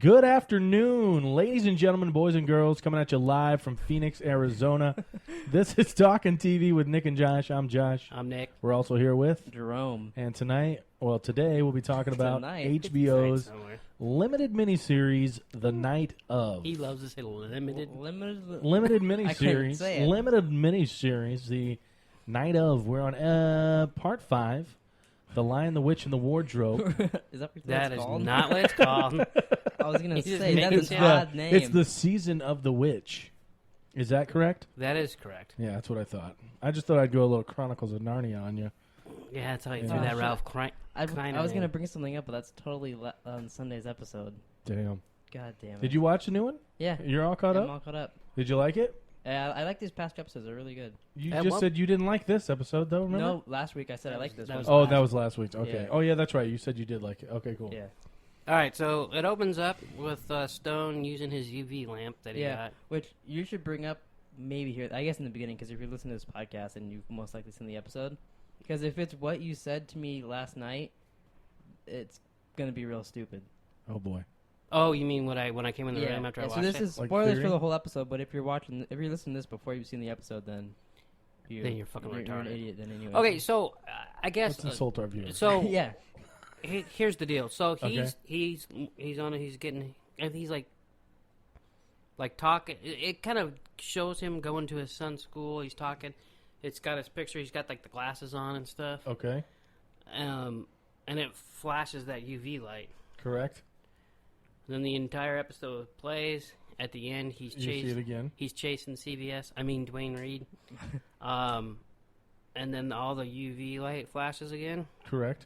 Good afternoon, ladies and gentlemen, boys and girls, coming at you live from Phoenix, Arizona. This is Talking TV with Nick and Josh. I'm Josh. I'm Nick. We're also here with Jerome. And today we'll be talking about HBO's limited miniseries, The Night Of. He loves to say limited miniseries. Limited miniseries, The Night Of. We're on part 5. The Lion, the Witch, and the Wardrobe. Is that what not what it's called. I was going to say, that's an odd name. It's the Season of the Witch. Is that correct? That is correct. Yeah, that's what I thought. I just thought I'd go a little Chronicles of Narnia on you. Yeah, that's how you threw that Ralph I was going to bring something up, but that's totally on Sunday's episode. Damn. God damn it. Did you watch the new one? Yeah. You're all caught up? I'm all caught up. Did you like it? I like these past episodes. They're really good. You just said you didn't like this episode, though, remember? No, last week I said I liked this one. That was last week. Okay. Yeah. Oh, yeah, that's right. You said you did like it. Okay, cool. Yeah. All right, so it opens up with Stone using his UV lamp that he got. Which you should bring up maybe here, I guess in the beginning, because if you're listening to this podcast and you've most likely seen the episode, because if it's what you said to me last night, it's going to be real stupid. Oh, boy. Oh, you mean when I came in the room after I watched it? So this is spoilers for the whole episode, but if you're listening to this before you've seen the episode, then you're fucking retarded. You're an idiot then anyway. Okay, so I guess let's insult our viewers. So yeah, here's the deal. So he's on it. He's getting and he's like talking. It kind of shows him going to his son's school. He's talking. It's got his picture. He's got like the glasses on and stuff. Okay. And it flashes that UV light. Correct. Then the entire episode plays. At the end, he's chasing CVS. I mean Dwayne Reed. And then all the UV light flashes again. Correct.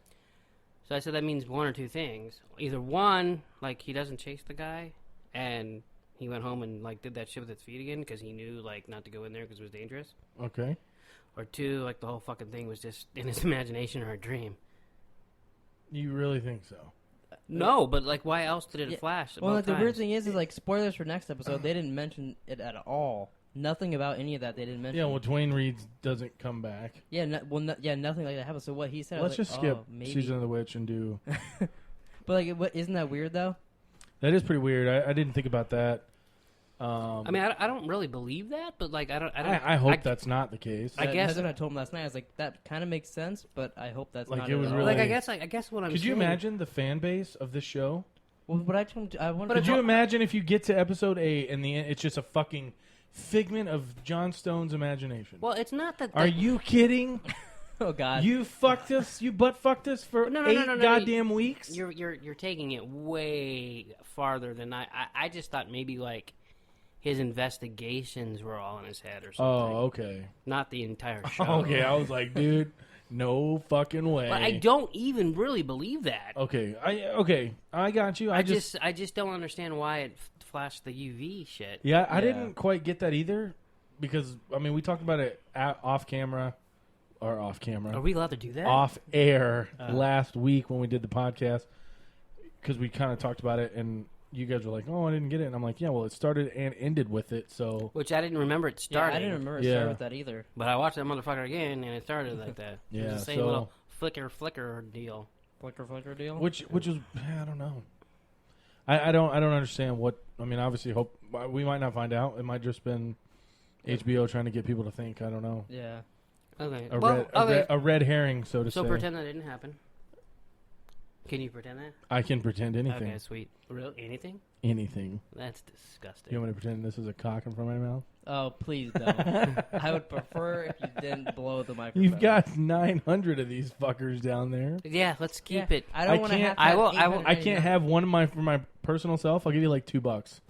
So I said that means one or two things. Either one, like he doesn't chase the guy, and he went home and like did that shit with his feet again because he knew like not to go in there because it was dangerous. Okay. Or two, like the whole fucking thing was just in his imagination or a dream. You really think so? No, but like, why else did it flash? Well, like, the weird thing is like spoilers for next episode. They didn't mention it at all. Nothing about any of that they didn't mention. Yeah, well, Dwayne Reed doesn't come back. Yeah, nothing like that happens. So what he said. Let's just skip Season of the Witch and do. But like, isn't that weird though? That is pretty weird. I didn't think about that. I mean, I don't really believe that, but like, I hope that's not the case. I guess that's what I told him last night. I was like, that kind of makes sense, but I hope that's like not. It was really like I guess what I'm. Could you imagine the fan base of this show? Well, what I told him, I wanted. Could you imagine if you get to episode 8 and the end, it's just a fucking figment of Jon Stone's imagination? Well, it's not that. Are you kidding? Oh God! You fucked us. You butt fucked us for 8 goddamn weeks. You're taking it way farther than I just thought maybe like. His investigations were all in his head or something. Oh, okay. Not the entire show. Okay, I was like, dude, no fucking way. But I don't even really believe that. Okay, I got you. I just don't understand why it flashed the UV shit. Yeah, I didn't quite get that either because, I mean, we talked about it off camera. Are we allowed to do that? Off air last week when we did the podcast because we kind of talked about it and you guys were like, oh, I didn't get it. And I'm like, yeah, well, it started and ended with it, so... Which I didn't remember it starting. Yeah, I didn't remember it started with that either. But I watched that motherfucker again, and it started like that. Yeah, it was the same little flicker deal. Flicker deal? Which was... I don't know. I don't understand what... I mean, obviously, we might not find out. It might just been HBO trying to get people to think. I don't know. Yeah. Okay. A red herring, so to say. So pretend that didn't happen. Can you pretend that? I can pretend anything. Okay, sweet. Really? Anything? Anything. That's disgusting. You want me to pretend this is a cock in front of my mouth? Oh, please don't. I would prefer if you didn't blow the microphone. You've got 900 of these fuckers down there. Yeah, let's keep it. I don't want to have. I can't have one for my personal self. I'll give you like $2.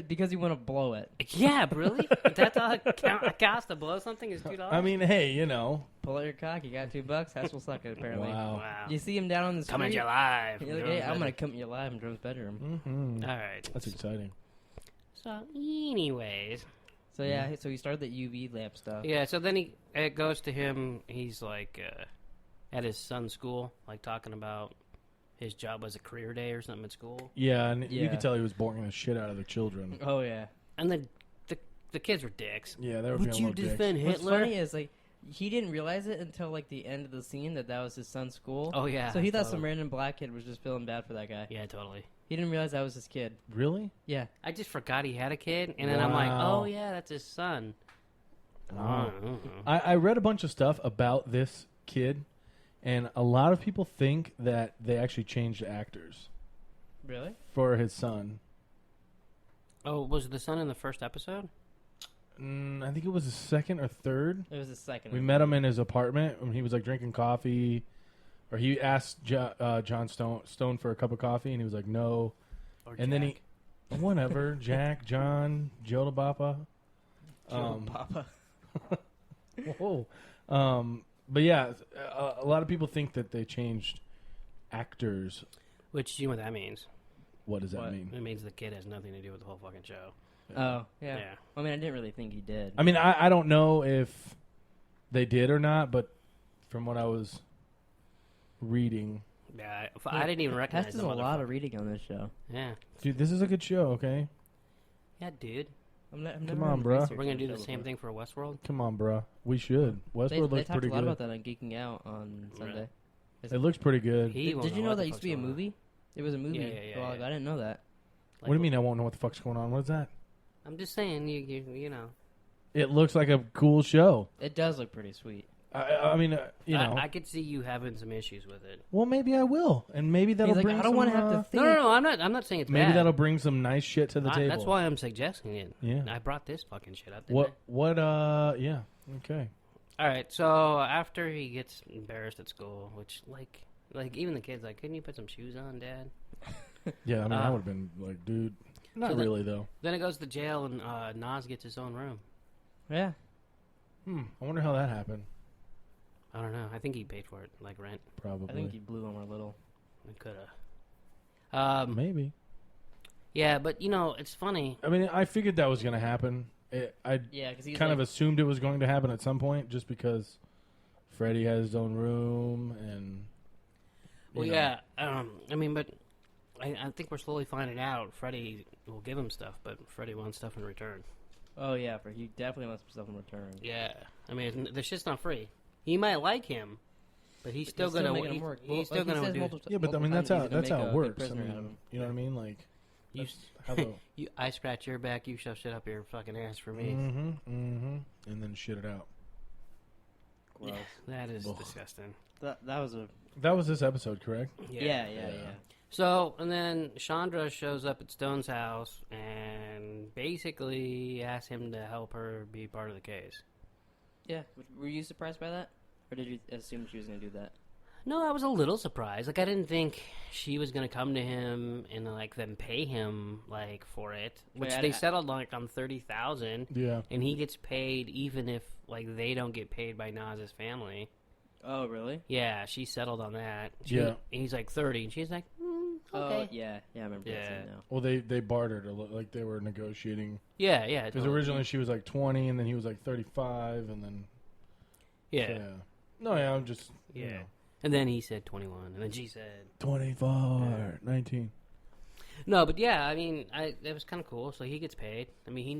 Because you want to blow it. Yeah, really? That's all it costs to blow something is $2? I mean, hey, you know. Pull out your cock, you got $2. That's what's suck it, apparently. Wow. You see him down on the street. Coming at you live. You're like, hey, I'm going to come at you live in Jerome's bedroom. Mm-hmm. All right. That's exciting. So, anyways. So, yeah, so he started the UV lamp stuff. Yeah, so then it goes to him. He's like at his son's school, like talking about his job was a career day or something at school. Yeah, and you could tell he was boring the shit out of the children. Oh, yeah. And then the kids were dicks. Yeah, they were Would being you little defend dicks. Hitler? What's funny is, like, he didn't realize it until like the end of the scene that was his son's school. Oh yeah. So he thought some random black kid was just feeling bad for that guy. Yeah, totally. He didn't realize that was his kid. Really? Yeah. I just forgot he had a kid, and then I'm like, Wow. oh yeah, that's his son. Wow. Oh. I read a bunch of stuff about this kid, and a lot of people think that they actually changed actors Really? for his son. Oh, was the son in the first episode? I think it was the second or third. It was the second. We met him in his apartment when he was like drinking coffee, or he asked John Stone for a cup of coffee, and he was like, no. Or And then he, whatever, Jack, John, Joe Papa. Papa. Whoa. But yeah, a lot of people think that they changed actors. Which, you know what that means? What does that What? mean? It means the kid has nothing to do with the whole fucking show. Oh, yeah. Yeah. I mean, I didn't really think he did. I mean, I don't know if they did or not, but from what I was reading, Yeah, I didn't even recognize Hess the does a lot motherfucker. of reading on this show. Yeah. dude, this is a good show. Okay, Yeah, dude. I'm on, bruh. We're going to do the same thing for Westworld? come on, bro. We should. Westworld They looks talked pretty a lot good. about that on Geeking Out on Sunday. It looks pretty good. Did you know that used to be a movie? It was a movie. Yeah. Well, I didn't know that. What do you mean I won't know what the fuck's going on? What is that? I'm just saying, you know. It looks like a cool show. It does look pretty sweet. I mean, you know. I could see you having some issues with it. Well, maybe I will, and maybe that'll He's like, bring. I don't want want to have to think. No, I'm not saying it's Maybe bad. that'll bring some nice shit to the table. That's why I'm suggesting it. Yeah. I brought this fucking shit up. Didn't What? Yeah. Okay. I? All right. So after he gets embarrassed at school, which like even the kids like, couldn't you put some shoes on, Dad? Yeah. I mean, I would have been like, dude. Not So really though. Then it goes to jail, and Nas gets his own room. Yeah. I wonder how that happened. I don't know. I think he paid for it, like rent. Probably. I think he blew him a little. He could have. Maybe. Yeah, but you know, it's funny. I mean, I figured that was going to happen. I Yeah, because he's kind of like, assumed it was going to happen at some point, just because Freddie has his own room and. Well, you know. yeah. I mean, but I think we're slowly finding out. Freddie will give him stuff, but Freddie wants stuff in return. oh yeah, for he definitely wants stuff in return. Yeah. I mean, the shit's not free. He might like him, but he's still gonna. making him work. He's still gonna do. Yeah, but I mean that's how it works. I mean, you know what I mean? Like, You, that's how the, I scratch your back, you shove shit up your fucking ass for me. and then shit it out. Gross. That is Ugh. disgusting. That was a That was this episode, correct? yeah. So, and then Chandra shows up at Stone's house and basically asks him to help her be part of the case. Yeah. Were you surprised by that, or did you assume she was going to do that? No, I was a little surprised. Like, I didn't think she was going to come to him and, like, then pay him, like, for it. Which Wait, they settled, like, on $30,000. Yeah. And he gets paid even if, like, they don't get paid by Nas's family. Oh, really? Yeah, she settled on that. Yeah. And he's, like, 30. And she's like, okay. Oh, yeah. Yeah, I remember that scene now. Well, they bartered like they were negotiating Yeah, yeah. because totally. originally she was like 20 and then he was like 35 and then Yeah. so, yeah. No, yeah, I'm just Yeah. you know. And then he said 21. And then she said 24, 19. no, but yeah, I mean, that was kind of cool. So he gets paid. I mean, he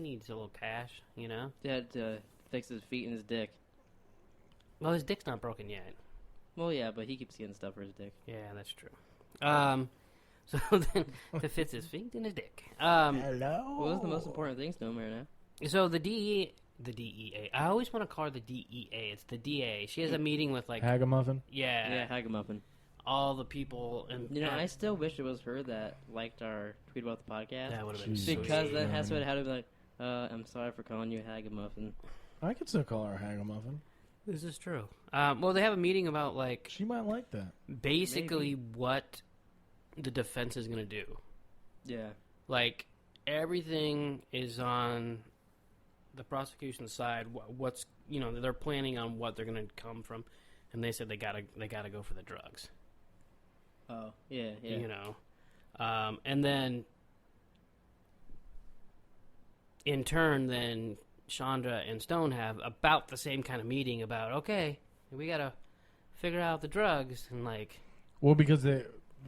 needs a little cash, you know. He had to fix his feet and his dick. Well, his dick's not broken yet. Well, yeah, but he keeps getting stuff for his dick. Yeah, that's true. So then to fix his feet and his dick. Hello. What was the most important things to him right now? So the DEA. I always want to call her the DEA. It's the DA. She has a meeting with like Hagamuffin. Yeah, Hagamuffin. all the people, and You know, I still wish it was her that liked our tweet about the podcast. that would have been Jesus. Because sweet. then Hess would have to be like, I'm sorry for calling you Hagamuffin. I could still call her Hagamuffin. This is true. Well, they have a meeting about like She might like that. basically what the defense is going to do. Yeah. Like everything is on the prosecution's side. What's they're planning on what they're going to come from, and they said they gotta go for the drugs. Oh, yeah, yeah. You know, and then in turn, then Chandra and Stone have about the same kind of meeting about okay, we gotta figure out the drugs and like. Well, because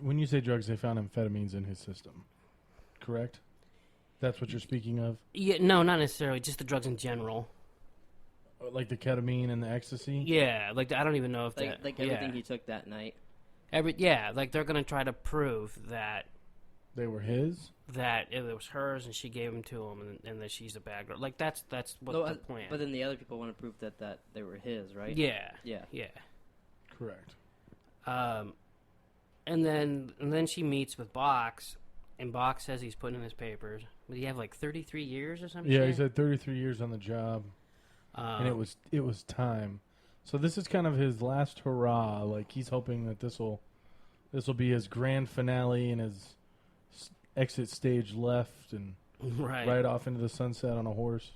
when you say drugs, they found amphetamines in his system, correct? That's what you're speaking of? Yeah, no, not necessarily. Just the drugs in general. Like the ketamine and the ecstasy? Yeah, like I don't even know if like everything he took that night. Like they're gonna try to prove that They were his? that it was hers and she gave them to him and that she's a bad girl. Like that's what the plan. But then the other people want to prove that they were his, right? Yeah. Correct. And then she meets with Box, and Box says he's putting in his papers. Would he have like 33 years or something? Yeah, he said 33 years on the job, and it was time. So this is kind of his last hurrah. Like he's hoping that this will be his grand finale and his exit stage left and right off into the sunset on a horse.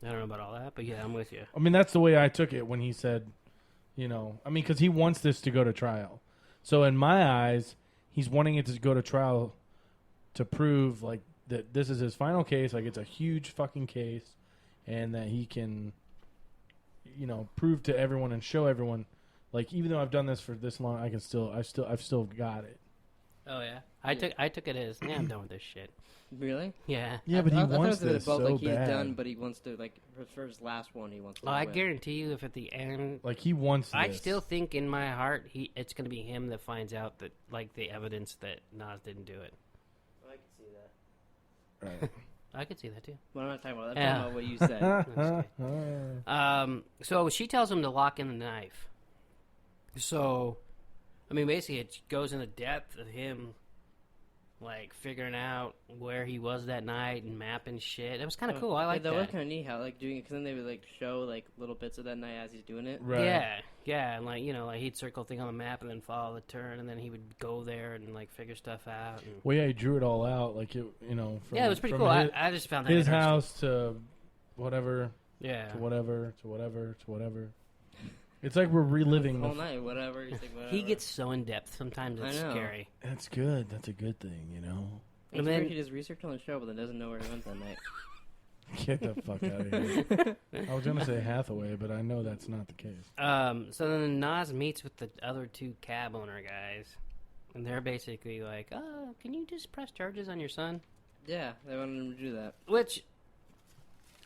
I don't know about all that, but yeah, I'm with you. I mean, that's the way I took it when he said, because he wants this to go to trial. So in my eyes, he's wanting it to go to trial to prove like that this is his final case, like it's a huge fucking case, and that he can, prove to everyone and show everyone, like even though I've done this for this long, I've still got it. Oh yeah, I took it as I'm done with this shit. Really? Yeah. Yeah, but he wants this so like he's bad. done, but he wants to for his last one. He wants to. I win. guarantee you, if at the end, Like he wants this. I still think in my heart, it's going to be him that finds out that like the evidence that Nas didn't do it. I can see that. Right. I could see that too. But I'm not talking about that. I'm talking about what you said. So she tells him to lock in the knife. So, I mean, basically, it goes into depth of him, like figuring out where he was that night and mapping shit. It was kind of cool. I like that. That was kind of neat how doing it because then they would like show like little bits of that night as he's doing it. Right. Yeah, and like he'd circle thing on the map and then follow the turn, and then he would go there and like figure stuff out. And... Well, yeah, he drew it all out, like it, from, yeah, it was pretty cool. I just found that his interesting. house to whatever, yeah, to whatever, to whatever, to whatever. It's like we're reliving the whole night, whatever. He's like, whatever. He gets so in depth. Sometimes it's scary. That's good. That's a good thing, And then he does research on the show, but then doesn't know where he went that night. Get the fuck out of here. I was gonna say Hathaway, but I know that's not the case. So then Nas meets with the other two cab owner guys, and they're basically like, "Oh, can you just press charges on your son?" Yeah, they wanted him to do that. Which,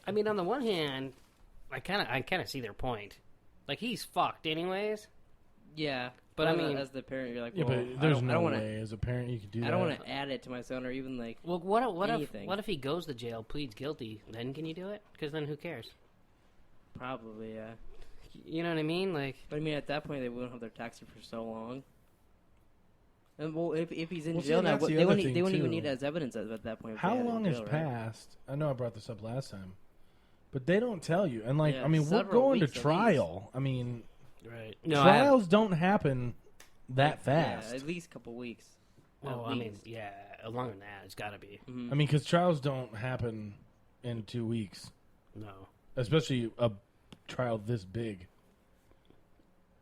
I mean, on the one hand, I kind of see their point. Like he's fucked anyways. Yeah, but I mean, as the parent, you're like, yeah, well, but there's no way as a parent you could do that. I don't want to add it to my son or even like. Well, what if he goes to jail, pleads guilty? Then can you do it? Because then who cares? Probably, yeah. You know what I mean? Like, but I mean, at that point, they won't have their taxi for so long. And well, if he's in Well, jail see, now, that's they the wouldn't other thing, even too. need it as evidence at that point. if How they had it in long jail, has right? passed? I know I brought this up last time, but they don't tell you. And like, Yeah, I mean, we're several going to weeks at trial. I mean, right? No, trials don't happen that fast. Yeah, at least a couple weeks. Well, At I mean, least. yeah, longer than that, it's got to be. Mhm. I mean, because trials don't happen in 2 weeks, No. especially a trial this big.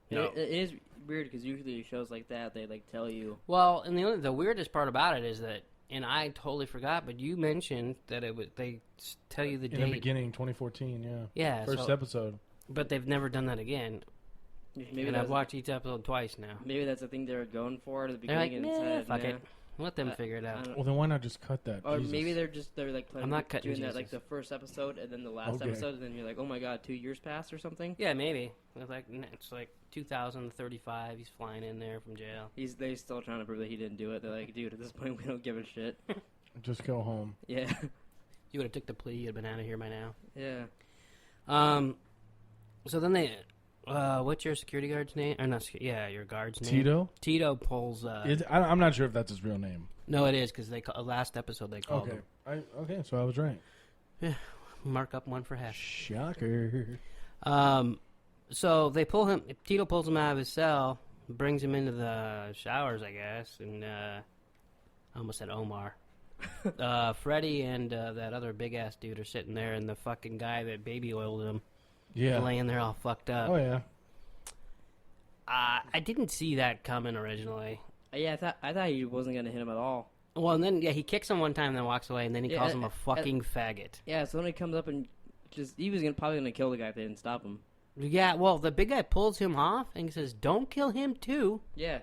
No. It is weird because usually shows like that they like tell you. Well, and the weirdest part about it is that, and I totally forgot, but you mentioned that they tell you the In date. the beginning, 2014, yeah. Yeah, First so- episode. but they've never done that again. Maybe And I've watched each episode twice now. Maybe that's the thing they were going for at the They're like, beginning. and nah, said, fuck nah. it. Let them figure it I out. don't- Well, then why not just cut that? Or Jesus. maybe they're like planning I'm not cutting doing that like Jesus. the first episode and then the last Okay. episode, and then you're like, oh my god, 2 years passed or something. Yeah, maybe. It's like 2035. He's flying in there from jail. They still trying to prove that he didn't do it. They're like, dude, at this point we don't give a shit. Just go home. Yeah, You would have took the plea. You'd have been out of here by now. yeah. So then they, what's your security guard's name? Or not? Yeah, your guard's name. Tito? Tito pulls. I'm not sure if that's his real name. No, it is because last episode they called Okay. him. Okay, so I was right. Mark up one for Hesh. Shocker. So they pull him. Tito pulls him out of his cell, brings him into the showers, I guess, and I almost said Omar. Freddie and that other big ass dude are sitting there, and the fucking guy that baby oiled him, Yeah. laying there all fucked up. Oh, yeah. I didn't see that coming originally. Yeah, I thought he wasn't gonna hit him at all. Well, and then he kicks him one time, and then walks away, and then he Yeah, calls him a fucking faggot. Yeah, so then he comes up and he was probably gonna kill the guy if they didn't stop him. Yeah, well, the big guy pulls him off and he says, "Don't kill him too." Yeah,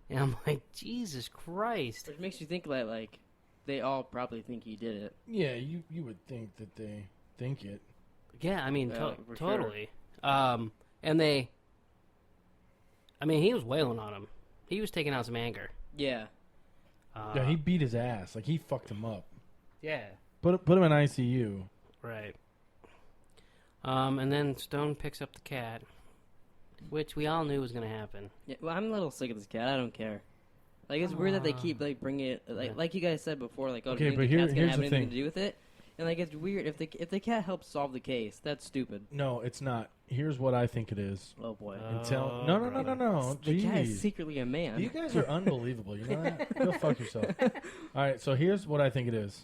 And I'm like, Jesus Christ. which makes you think that like they all probably think he did it. Yeah, you would think that they think it. Yeah, I mean, for totally. And they, I mean, he was wailing on him. He was taking out some anger. Yeah. Yeah, he beat his ass. Like, he fucked him up. Yeah. Put him in ICU. Right. And then Stone picks up the cat, which we all knew was going to happen. Yeah, well, I'm a little sick of this cat. I don't care. Like, it's weird that they keep, like, bringing it, like you guys said before, like, oh, Okay, do you but think the cat's here's gonna have the anything thing. to do with it? And, like, it's weird. If the cat helps solve the case, that's stupid. No, it's not. Here's what I think it is. Oh, boy. No. The cat is Jeez. secretly a man. You guys are unbelievable. You know that? Go fuck yourself. All right, so here's what I think it is.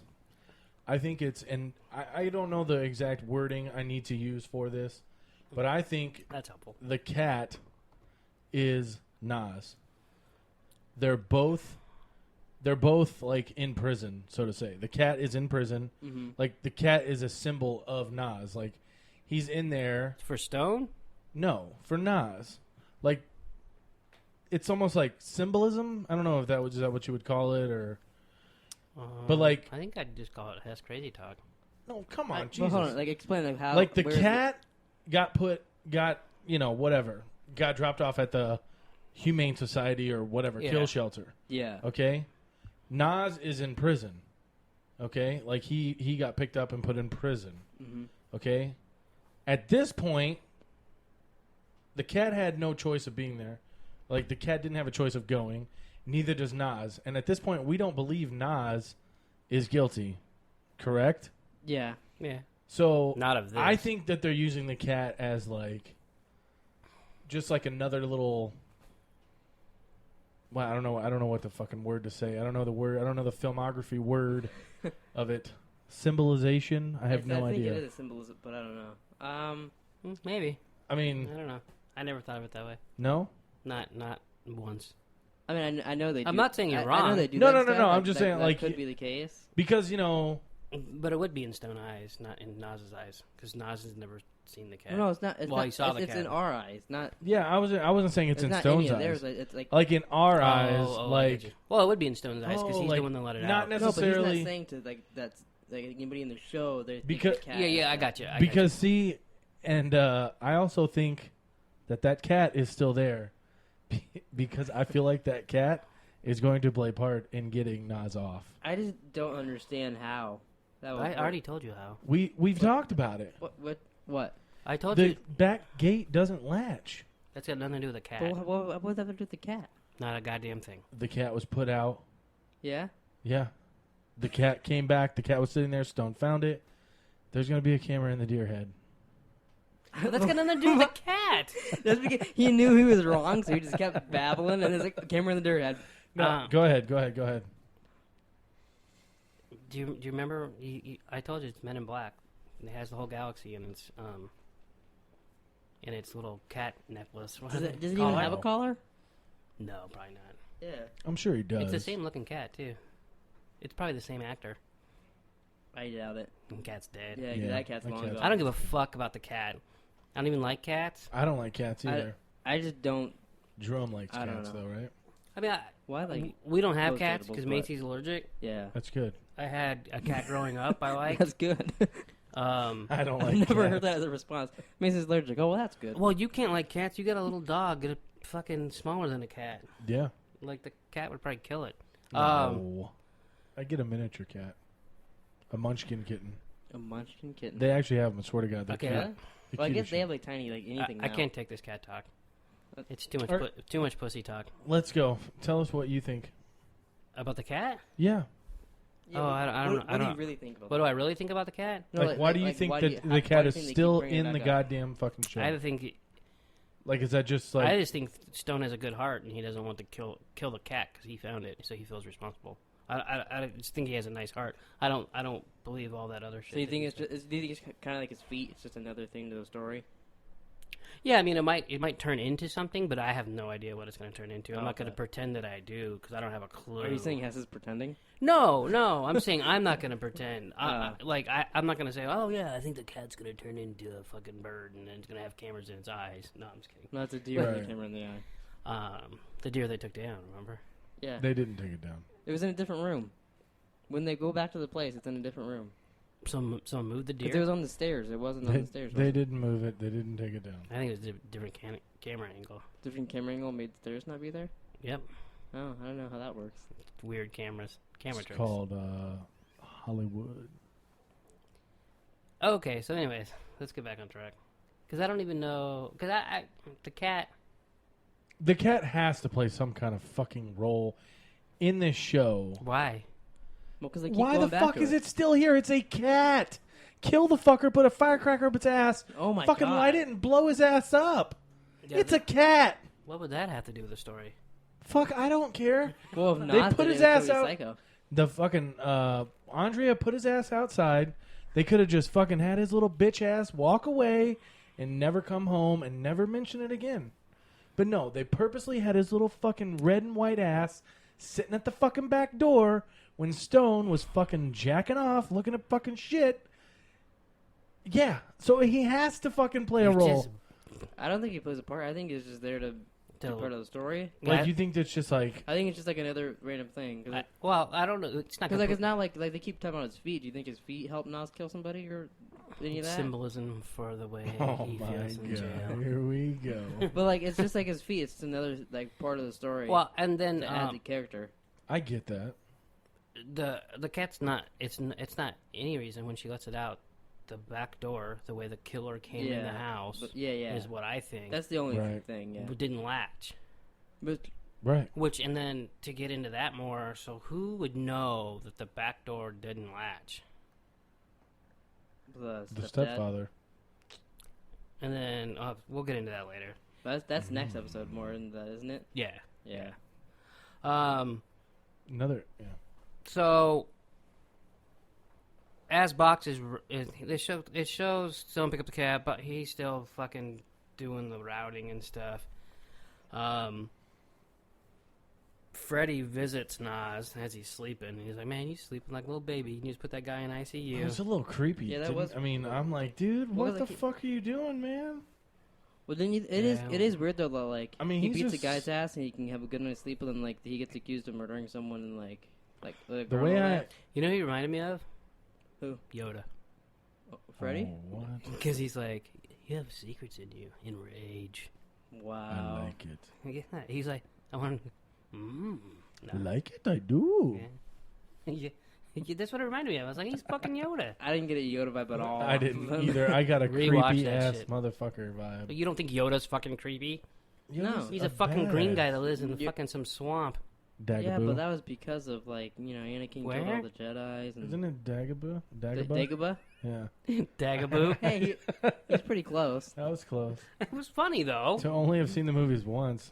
I think it's, and I don't know the exact wording I need to use for this, but I think That's helpful. the cat is Nas. They're both like in prison, so to say. The cat is in prison. Mm-hmm. Like, the cat is a symbol of Nas. Like, he's in there. For Stone? No, for Nas. Like, it's almost like symbolism. I don't know if is that what you would call it, or. But like, I think I'd just call it Has Crazy Talk. No, come on, Well, Jesus. hold on, like, explain, like, how... Like, the where is cat got whatever, got dropped off at the Humane Society or whatever, Yeah. kill shelter. Yeah. Okay? Nas is in prison. Okay? Like, he got picked up and put in prison. Mm-hmm. Okay? At this point, the cat had no choice of being there. Like, the cat didn't have a choice of going. Neither does Nas. And at this point, we don't believe Nas is guilty. Correct? Yeah. Yeah. So, Not of this. I think that they're using the cat as, like, just like another little... Well, I don't know what the fucking word to say. I don't know the word. I don't know the filmography word of it. Symbolization? I have no idea. I think it is a symbolism, but I don't know. Maybe. I mean... I don't know. I never thought of it that way. No? Not once. I mean, I know they do. I'm not saying you're I wrong. know they do No, that no, no, stuff. no, I'm Like, just that- saying, that like, could be the case. Because, you know... But it would be in Stone eyes, not in Nas's eyes, because Nas has never seen the cat. No, it's not. It's Well, not, he saw it's, the it's cat. in our eyes, not. Yeah, I wasn't saying it's in not Stone's any of eyes. theirs. It's like. Like, in our eyes, I like... get you. Well, it would be in Stone's eyes because he's like, the one that let it not out. No, but he's necessarily... not saying to like that's like anybody in the show. They're Because- cat Yeah, I is got you. Because, see, and I also think that cat is still there. Because I feel like that cat is going to play part in getting Nas off. I just don't understand how. That would I work. already told you how. We've talked about it. What? I told The you back gate doesn't latch. that's got nothing to do with the cat. But what does that have to do with the cat? Not a goddamn thing. The cat was put out. Yeah. Yeah. The cat came back. The cat was sitting there. Stone found it. There's going to be a camera in the deer head. Well, that's got nothing to do with the cat. That's because he knew he was wrong, so he just kept babbling, and there's like camera in the dirt head. No, go ahead. Do you remember? I told you it's Men in Black. And it has the whole galaxy and its little cat necklace. Does it even have a collar? No, probably not. Yeah. I'm sure he does. It's the same looking cat too. It's probably the same actor. I doubt it. And cat's dead. Yeah, Yeah, that cat's that long cat's- ago. I don't give a fuck about the cat. I don't even like cats. I don't like cats either. I just don't. Jerome likes I don't cats, know. though, right? I mean, Why like? we don't have those cats edibles, because but- Macy's allergic. Yeah. That's good. I had a cat growing up. I like. That's good. I don't like I've never cats. heard that as a response. Mason's allergic. Oh, well, that's good. Well, you can't like cats. You got a little dog. Get a fucking smaller than a cat. Yeah. Like the cat would probably kill it. No. I get a miniature cat. A munchkin kitten. A munchkin kitten. They actually have them, I swear to God. They're Okay. cute. Really? They're Well, I cute guess as they shit. have like tiny like anything. I now. can't take this cat talk. It's too much. Or- Too much pussy talk Let's go. Tell us what you think. about the cat. Yeah. Yeah, Oh, I don't know. What I do don't- you really think about What do I really think about the cat? No, Like, why do you think why that do you- the why cat do you is think they keep still bringing it in the back up? goddamn fucking show? I think. Like, is that just like... I just think Stone has a good heart, and he doesn't want to kill the cat because he found it, so he feels responsible. I just think he has a nice heart. I don't believe all that other shit. So you that think he it's said. just? Do you think it's kind of like his feet? It's just another thing to the story. Yeah, I mean, it might turn into something, but I have no idea what it's going to turn into. I'm Oh, not going to okay. pretend that I do because I don't have a clue. Are you saying Hess is pretending? No, I'm saying I'm not going to pretend. Ah. I'm not going to say, oh yeah, I think the cat's going to turn into a fucking bird and then it's going to have cameras in its eyes. No, I'm just kidding. No, it's a deer with Right. a camera in the eye. The deer they took down, remember? Yeah, They didn't take it down. it was in a different room. When they go back to the place, it's in a different room. Someone moved the Because deer. it was on the stairs. It wasn't on the stairs. They didn't move it. They didn't take it down. I think it was a different camera angle. Different camera angle made the stairs not be there? Yep. Oh, I don't know how that works. Weird camera It's tricks. called Hollywood. Okay, so anyways, let's get back on track. Because I don't even know. Because the cat. The cat has to play some kind of fucking role in this show. Why? Well, because they keep Why going the back fuck to is it. it still here? It's a cat. Kill the fucker, put a firecracker up its ass. Oh my fucking god. light it and blow his ass up. Yeah, It's a cat. What would that have to do with the story? Fuck, I don't care. Well, if They not, put then his it would ass be out. Psycho. The fucking Andrea put his ass outside. They could have just fucking had his little bitch ass walk away and never come home and never mention it again. But no, they purposely had his little fucking red and white ass sitting at the fucking back door when Stone was fucking jacking off, looking at fucking shit. Yeah, so he has to fucking play a It's role. just- I don't think he plays a part. I think he's just there to be Tell- part of the story. Like, you think that's just like... I think it's just like another random thing. Well, I don't know. It's not Because like complete- it's not like they keep talking about his feet. Do you think his feet help Nas kill somebody or any of that? symbolism for the way Oh he my feels in jail. god, here we go. But like it's just like his feet. It's another like part of the story. Well, and then to add the character. I get that. the cat's not. It's not any reason when she lets it out the back door. The way the killer came in the house. But yeah. Is what I think. That's the only Right. thing. Yeah. It didn't latch. But Right. Which, and then to get into that more, so who would know that the back door didn't latch? the The stepdad. stepfather. And then we'll get into that later. That's next episode more than that, isn't it? Yeah. Yeah. Another... Yeah. So, as Box it shows Stone pick up the cab, but he's still fucking doing the routing and stuff. Freddy visits Nas as he's sleeping, and he's like, "Man, you sleeping like a little baby. You just put that guy in It ICU." was a little creepy. Yeah, that didn't- was I mean, creepy. I'm like, dude, Well, what like the he- fuck are you doing, man? Well, then it is weird though. That, like I mean, he he's beats the just- guy's ass and he can have a good night's sleep, and then like he gets accused of murdering someone and like The girl way and all I... that. You know who he reminded me of? Who? Yoda. Freddy. Oh, what? Because he's like, "You have secrets in you, in rage." Wow. I like it. Yeah, he's like, "I want." No. I like it, I do. Yeah. Yeah, that's what it reminded me of. I was like, he's fucking Yoda. I didn't get a Yoda vibe at all. I didn't either. I got a Rewatch creepy that ass shit. motherfucker vibe. But you don't think Yoda's fucking creepy? No. He's a fucking green guy that lives in You- fucking some swamp. Dagobah. Yeah, but that was because of like Anakin killed Where? all the Jedi's and Isn't it Dagobah? Dagobah? Dagobah. Yeah. Dagobah. Hey, he's pretty close. That was close. It was funny, though. To only have seen the movies once.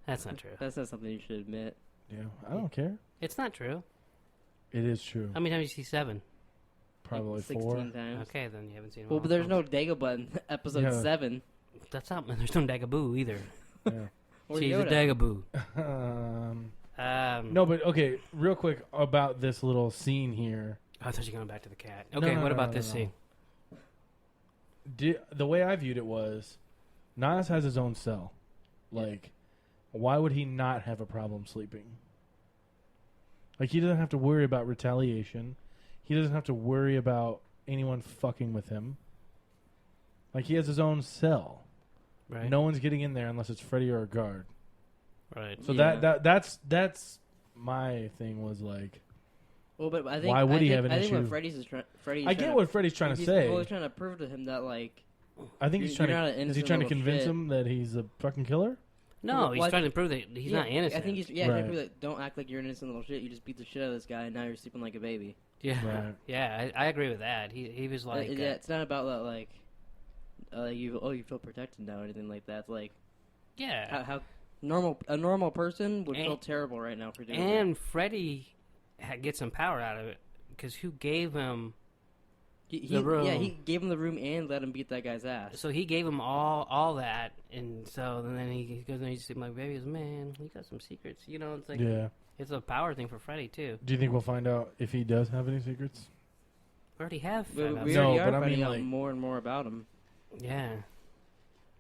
That's not true. That's not something you should admit. Yeah. I don't care. It's not true. It is true. How many times did you see 7? Probably like 16 4. times. Okay, then you haven't seen them Well, all. but there's no Dagobah in episode Yeah. 7. That's not. There's no Dagobah either. Yeah. Or She's a Yoda. Dagobah. No, but okay, real quick about this little scene here. I thought you were going back to the cat. No, Okay, no, what no, about no, this no. scene? The way I viewed it was, Nas has his own cell. Like, why would he not have a problem sleeping? Like, he doesn't have to worry about retaliation. He doesn't have to worry about anyone fucking with him. Like, he has his own cell. Right. No one's getting in there unless it's Freddy or a guard. Right. So Yeah. that's my thing was like, Well, but I think Why would I he think, have an I think issue? what Freddy's is Freddy's I trying get what Freddy's trying to say. Well, he's trying to prove to him that like I think he's trying you're not to. an Is he innocent trying to little convince shit. him that he's a fucking killer? No, Well, he's I trying to think- prove that he's yeah, not innocent. I think he's Right. trying to prove that don't act like you're an innocent little shit. You just beat the shit out of this guy, and now you're sleeping like a baby. Yeah, Right. yeah, I agree with that. He was like, yeah, it's not about that like you feel protected now or anything like that. It's like yeah. how a normal person would And- feel terrible right now for doing that. And Freddy gets some power out of it because who gave him? the room. Yeah, he gave him the room and let him beat that guy's ass. So he gave him all that, and so then he goes and he's like, "Baby, goes, man, you got some secrets." You know, it's like Yeah. it's a power thing for Freddy too. Do you think we'll find out if he does have any secrets? We already have. We found out. already No, are but I finding mean, out like- more and more about him. Yeah,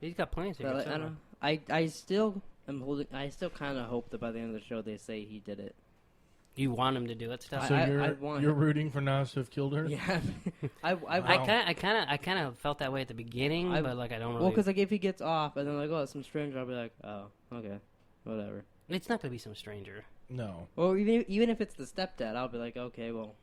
he's got plenty of But, secrets. like, I still am holding. I still kind of hope that by the end of the show they say he did it. You want him to do it still? So you're rooting for Nas to have killed her? Yeah, I kind of felt that way at the beginning, but like I don't really. Well, because like if he gets off and then like, oh, it's some stranger, I'll be like, oh, okay, whatever. It's not gonna be some stranger. No. Well, even if it's the stepdad, I'll be like, okay, well,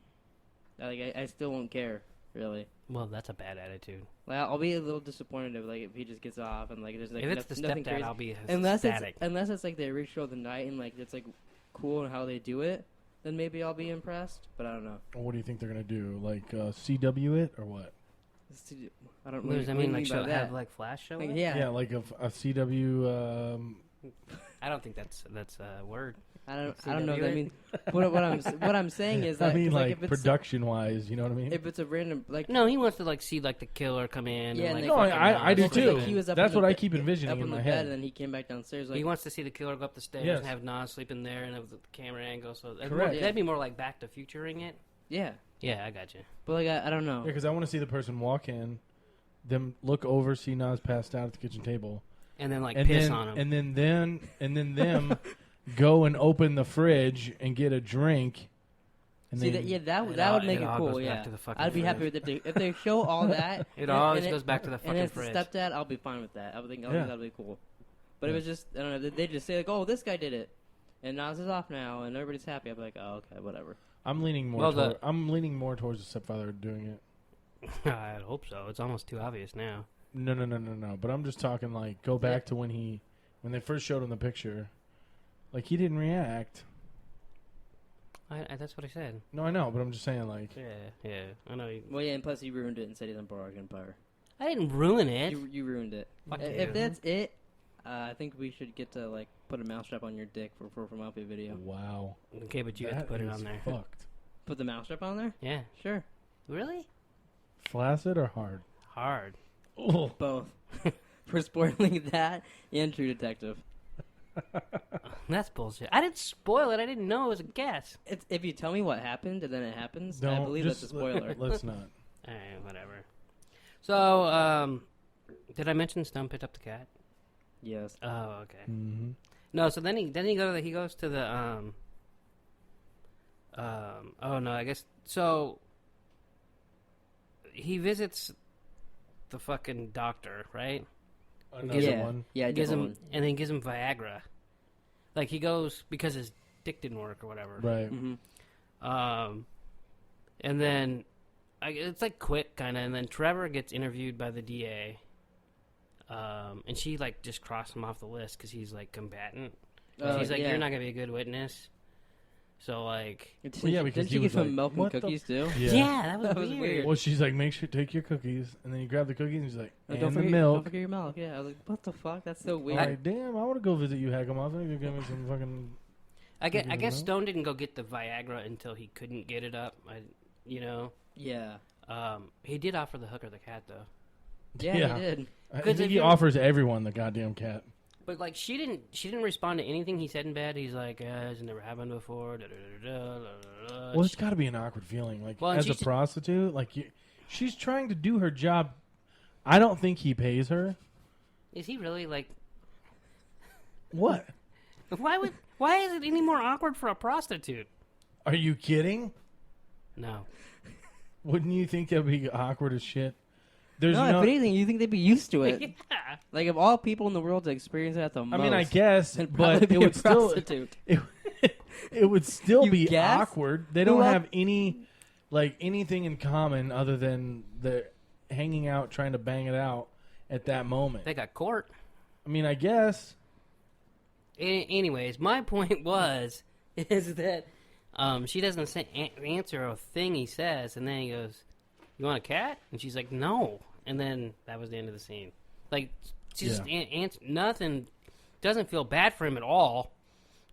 like I still won't care really. Well, that's a bad attitude. Like I'll be a little disappointed if he just gets off and like there's like if it's the nothing stepdad, crazy. I'll be unless ecstatic. Unless it's like the original of the night and like it's like cool and how they do it, then maybe I'll be impressed. But I don't know. What do you think they're gonna do? Like CW it or what? I don't. What does that mean? Like by that? have like Flash show? Like, up? yeah. Yeah, like a CW. I don't think that's a word. I don't know what I mean. What I'm saying is that I mean, like if it's, production wise, you know what I mean? if it's a random like No, he wants to like see like the killer come in. Yeah, and, and like, no, fucking I do Nas. too. Like, he was up That's in what the I bed- keep envisioning up in on the my bed head. and then he came back downstairs. Like He wants to see the killer go up the stairs Yes. and have Nas sleeping there and have the camera angle. So Correct. that'd be more like Back to Futuring it. yeah, Yeah, I got you. but like I don't know. Yeah, because I want to see the person walk in, them look over, see Nas passed out at the kitchen table, And then like and piss then on him. and then them go and open the fridge and get a drink. And See then, that would make it all cool. goes back Yeah, to the fucking I'd be happy fridge. with it if they show all that. It and- always and goes back to the and fucking it's the fridge. stepdad, I'll be fine with that. I would think Yeah. that'd be cool. But Yeah. if it's just I don't know, they just say like, oh, this guy did it, and Nas is off now, and everybody's happy. I'd be like, oh, okay, whatever. I'm leaning more. Well, I'm leaning more towards the stepfather doing it. I hope so. It's almost too obvious now. No. But I'm just talking like go back to when they first showed him the picture, like he didn't react. That's what I said. No, I know, but I'm just saying like Yeah, I know. Well, yeah, and plus he ruined it and said he's on Borg Empire. I didn't ruin it. You ruined it. Fuck If you. that's it, I think we should get to like put a mousetrap on your dick for Mouthfeel video. wow. Okay, but you have to put it is on there. Fucked. Put the mousetrap on there? Yeah. Sure. Really? Flaccid or hard? Hard. Oh. Both. For spoiling that and True Detective. That's bullshit. I didn't spoil it. I didn't know it was a guess. If you tell me what happened and then it happens, I Don't believe just that's a spoiler. Let's not. Alright, whatever. So, did I mention Stone picked up the cat? Yes. Oh, okay. Mm-hmm. No, so then he goes to the oh no, I guess so he visits the fucking doctor, right? Another yeah. one. Yeah, I Gives did him one. and then gives him Viagra. Like he goes because his dick didn't work or whatever. Right. Mm-hmm. And then it's like quick kind of, and then Trevor gets interviewed by the DA. And she like just crossed him off the list because he's like combatant. She's like, yeah. you're not gonna be a good witness. So like, Well, yeah, because didn't he she was give him like, milk and "What the cookies too? yeah, that was, That was weird. weird. Well, she's like, make sure take your cookies, and then you grab the cookies, and he's like, Oh, and don't the forget, milk. Don't forget your milk. Yeah, I was like, what the fuck? That's so I'm weird. like, damn, I want to go visit you, Hagamuffin. You give me some fucking. I guess milk? Stone didn't go get the Viagra until he couldn't get it up. Yeah. He did offer the hooker the cat though. Yeah, Yeah. he did. I 'Cause think if he you're- offers everyone the goddamn cat. But like she didn't respond to anything he said in bed. He's like, it's never happened before. Da, da, da, da, da, da. Well, it's got to be an awkward feeling, like Well, and as a she's- prostitute, like she's trying to do her job. I don't think he pays her. Is he really like? What? Why is it any more awkward for a prostitute? Are you kidding? No. Wouldn't you think that'd be awkward as shit? There's No, no. if anything, you think they'd be used to it. Yeah. Like, of all people in the world to experience that the most. I mean, I guess, it'd but probably be it a would still prostitute. it would still You be guess? awkward. They Who don't el- have anything in common other than the hanging out, trying to bang it out at that moment. They got court. I mean, I guess. Anyways, my point is that she doesn't answer a thing he says, and then he goes, "You want a cat?" And she's like, "No." And then that was the end of the scene. Like she just nothing. Doesn't feel bad for him at all.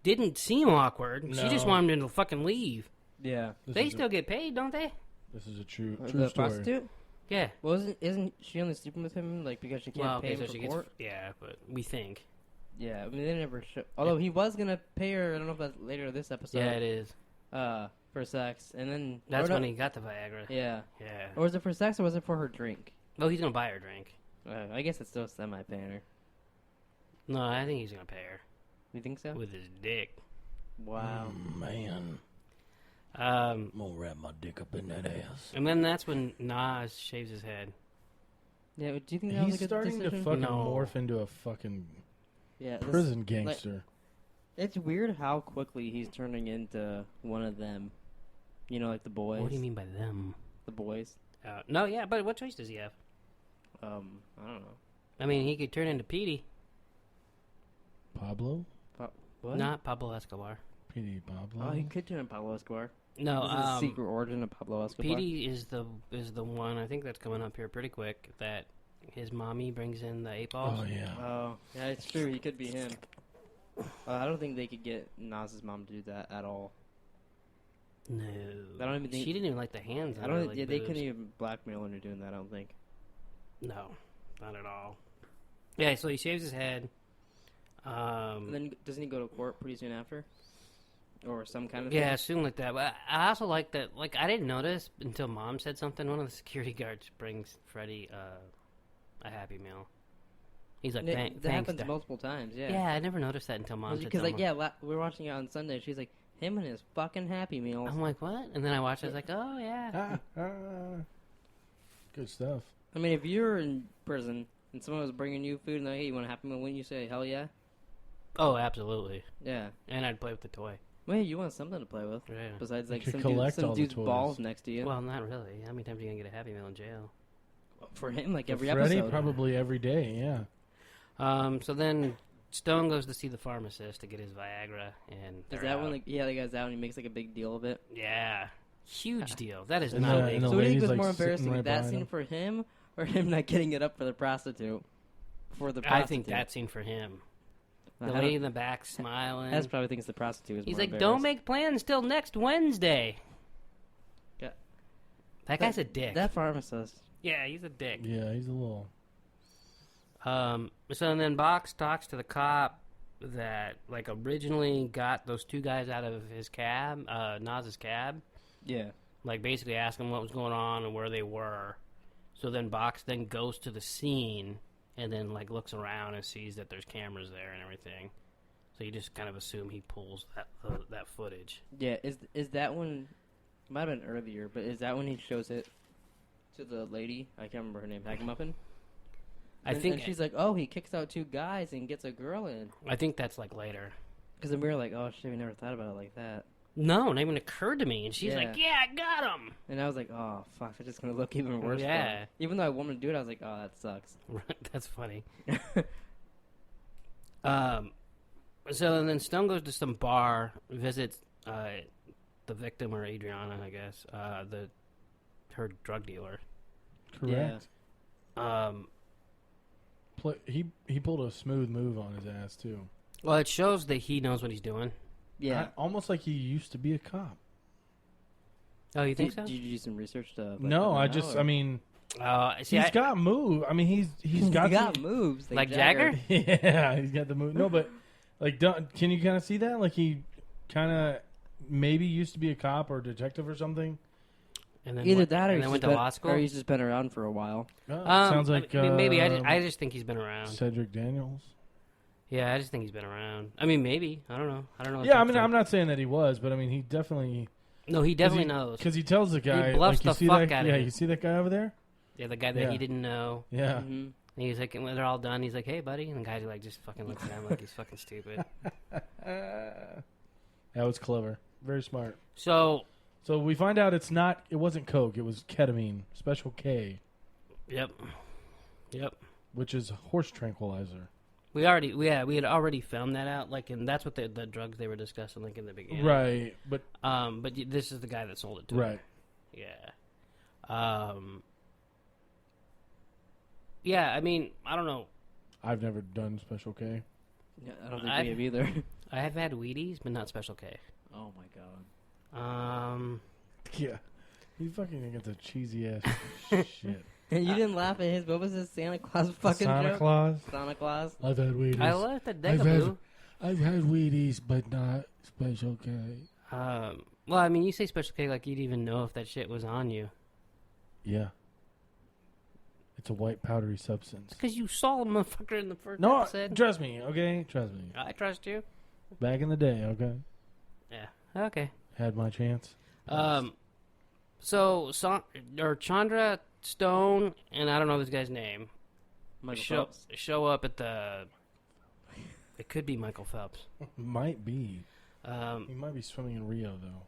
Didn't seem awkward. No. She just wanted him to fucking leave. Yeah. They still get paid, don't they? This is a true The story. prostitute? Yeah. Well, isn't she only sleeping with him like because she can't Well, pay okay, him so for she gets. court? Yeah, but we think. Yeah, I mean they never show. Although he was gonna pay her, I don't know if that's later this episode. Yeah, it is. For sex, and then That's or when no- he got the Viagra. Yeah. Yeah. Or was it for sex or was it for her drink? Well, he's gonna buy her a drink. I guess it's still semi-paying her. No, I think he's gonna pay her You think so? with his dick. Wow. Man. I'm gonna wrap my dick up in that ass. And then that's when Nas shaves his head. Yeah, do you think that was a good starting decision? to fucking No. morph into a fucking Yeah, prison gangster. It's weird how quickly he's turning into one of them. You know, like the boys. What do you mean by them? The boys. No, yeah, but what choice does he have? I don't know. I mean, he could turn into Petey. Pablo? What? Not Pablo Escobar. Petey Pablo? Oh, he could turn into Pablo Escobar. No, This is the secret origin of Pablo Escobar. Petey is the one, I think that's coming up here pretty quick, that his mommy brings in the 8 balls. Oh, yeah. Oh, yeah, it's true. He could be him. I don't think they could get Nas's mom to do that at all. No. I don't even think she didn't even like the hands on I don't. her, like, Yeah, they boobs. couldn't even blackmail her into doing that. I don't think. No, not at all. Yeah, so he shaves his head. And then doesn't he go to court pretty soon after, or some kind of Yeah, thing? something like that. But I also like that. Like, I didn't notice until Mom said something. One of the security guards brings Freddie a Happy Meal. He's like, That thanks. happens multiple times. Yeah. Yeah, I never noticed that until Mom said Because something. we were watching it on Sunday. She's like, him and his fucking Happy Meals. I'm like, what? And then I watched it. I was like, oh yeah. Good stuff. I mean, if you're in prison and someone was bringing you food and they're like, hey, you want a Happy Meal? Wouldn't you say, hell yeah? Oh, absolutely. Yeah. And I'd play with the toy. Well, you want something to play with. Yeah. Besides, like, could some, collect all the dude's toys. balls next to you. Well, not really. How many times are you gonna get a Happy Meal in jail? For him, like, For every Freddie, episode. probably every day, yeah. So then Stone goes to see the pharmacist to get his Viagra, and Is they're that out. when, the guy's out and he makes, like, a big deal of it? Yeah, huge deal. That is And not the- a big. and the So what do you think lady's, was more like, sitting embarrassing, right that behind scene him. for him or him not getting it up for the prostitute? For the prostitute. I think that scene for him. The I lady don't- in the back smiling. That's probably thinks the prostitute is He's more like, don't embarrassed. make plans till next Wednesday. Yeah. That guy's a dick. That pharmacist. Yeah, he's a dick. Yeah, he's a little... So then Box talks to the cop that, like, originally got those two guys out of his cab, Nas's cab. Yeah. Like, basically ask him what was going on and where they were. So then Box then goes to the scene and then, like, looks around and sees that there's cameras there and everything. So you just kind of assume he pulls that footage. Yeah, is that one... Might have been earlier, but is that when he shows it to the lady? I can't remember her name. Hagamuffin? I think and she's like, oh, he kicks out two guys and gets a girl in. I think that's, like, later. Because then we were like, oh, shit, we never thought about it like that. No, not even occurred to me. And she's Yeah. like, yeah, I got him. And I was like, oh, fuck, it's just going to look even worse. for Yeah. him. Even though I wanted to do it, I was like, oh, that sucks. That's funny. So and then Stone goes to some bar, visits the victim, or Adriana, I guess, her drug dealer. Correct. Yeah. He pulled a smooth move on his ass, too. Well, it shows that he knows what he's doing. Yeah. Almost like he used to be a cop. Oh, you think so? Did you do some research to... No, I mean... See, he's got move. I mean, he's got... he got moves. like Jagger? Yeah, he's got the move. No, but, like, can you kind of see that? Like, he kind of maybe used to be a cop or detective or something. And then Either went, that or and he's then went just to been, law school. or he's just been around for a while. Oh, sounds like... I mean, maybe. I just think he's been around. Cedric Daniels. Yeah, I just think he's been around. I mean, maybe. I don't know. Yeah, I mean, I'm not saying that he was, but I mean, he definitely... No, he definitely knows. Because he tells the guy... bluffs like, you the see fuck that, out of yeah, him. you see that guy over there? Yeah, the guy that Yeah. he didn't know. Yeah. Mm-hmm. And he's like, when they're all done, he's like, hey, buddy. And the guy like just fucking looks at him like he's fucking stupid. That was clever. Very smart. So, So we find out it wasn't coke, it was ketamine, special K, yep. which is horse tranquilizer. We had already found that out, like, and that's what the drugs they were discussing, like, in the beginning. Right, but But this is the guy that sold it to him. right. Yeah. Yeah, I mean, I don't know. I've never done special K. Yeah, I don't think we have either. I have had Wheaties, but not Special K. Oh my god. Yeah. You fucking get the cheesy ass shit. And you didn't laugh at his. What was his Santa Claus fucking Santa joke? Claus. Santa Claus. I've had Wheaties. I love the I've Degaboo. I've had Wheaties, but not special K. Well, I mean, you say Special K like you'd even know if that shit was on you. Yeah. It's a white powdery substance. Because you saw the motherfucker in the first No, episode. trust me, okay? Trust me. I trust you. Back in the day, okay? Yeah. Okay. Had my chance. So Chandra, Stone, and I don't know this guy's name. Show up at the. It could be Michael Phelps. Might be. He might be swimming in Rio though.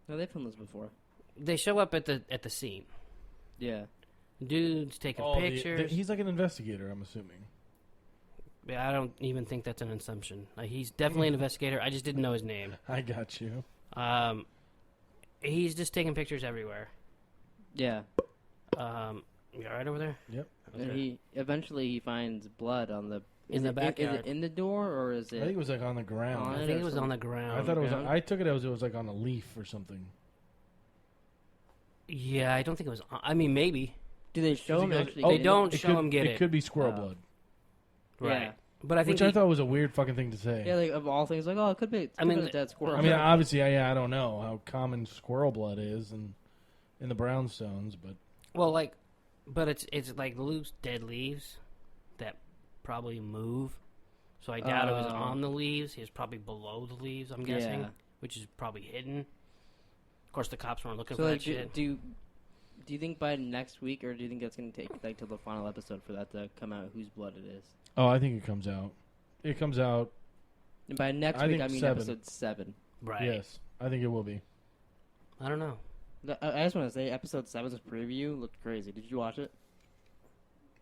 No, they've filmed this before. They show up at the scene. Yeah. Dude's taking pictures. He's like an investigator, I'm assuming. Yeah, I don't even think that's an assumption. He's definitely an investigator. I just didn't know his name. I got you. He's just taking pictures everywhere. Yeah. You all right over there? Yep. Okay. And he eventually finds blood on the the backyard. Is it in the door or is it? I think it was like on the ground. I think it was on the ground. I thought it was. I took it as it was like on a leaf or something. Yeah, I don't think it was. I mean, maybe. Do they show him actually? They don't show him get it. It could be squirrel blood. Right. Yeah. But I think I thought was a weird fucking thing to say. Yeah, like of all things, like it could be. I mean, a dead squirrel. I mean, obviously, I don't know how common squirrel blood is in the brownstones, but but it's like loose dead leaves that probably move. So I doubt it was on the leaves. He was probably below the leaves. I'm guessing, which is probably hidden. Of course, the cops weren't looking for that shit. Do you think by next week, or do you think that's going to take like till the final episode for that to come out? Whose blood it is? Oh, I think it comes out. It comes out. And by next week, I mean 7. episode 7. Right. Yes, I think it will be. I don't know. I just want to say, episode 7's preview looked crazy. Did you watch it?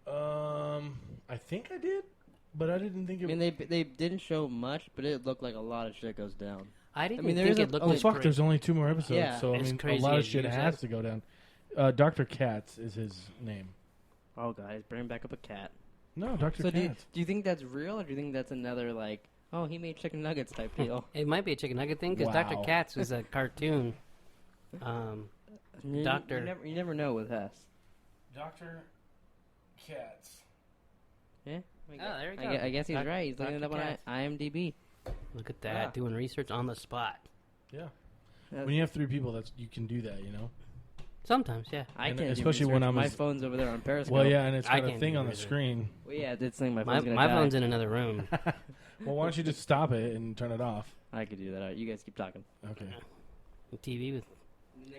I think I did, but I didn't think it. I mean, they didn't show much, but it looked like a lot of shit goes down. I think it looked. Oh fuck! There's only 2 more episodes, yeah, so I mean, a lot of shit has to go down. Dr. Katz is his name. Oh, guys, bring back up a cat. No, Dr. Katz. Do you think that's real, or do you think that's another, like, oh, he made chicken nuggets type deal? It might be a chicken nugget thing, because Dr. Katz was a cartoon. Doctor. You never know with Hess. Dr. Katz. Yeah? Oh, there you go. I guess he's right. He's looking it up on IMDb. Look at that, doing research on the spot. Yeah. When you have 3 people, you can do that, you know? Sometimes, yeah. I can't especially when my phone's over there on Periscope. Well, yeah, and it's got a thing on the screen. Well, yeah, it's saying my phone's in another room. Well, why don't you just stop it and turn it off? I could do that. All right, you guys keep talking. Okay. TV with...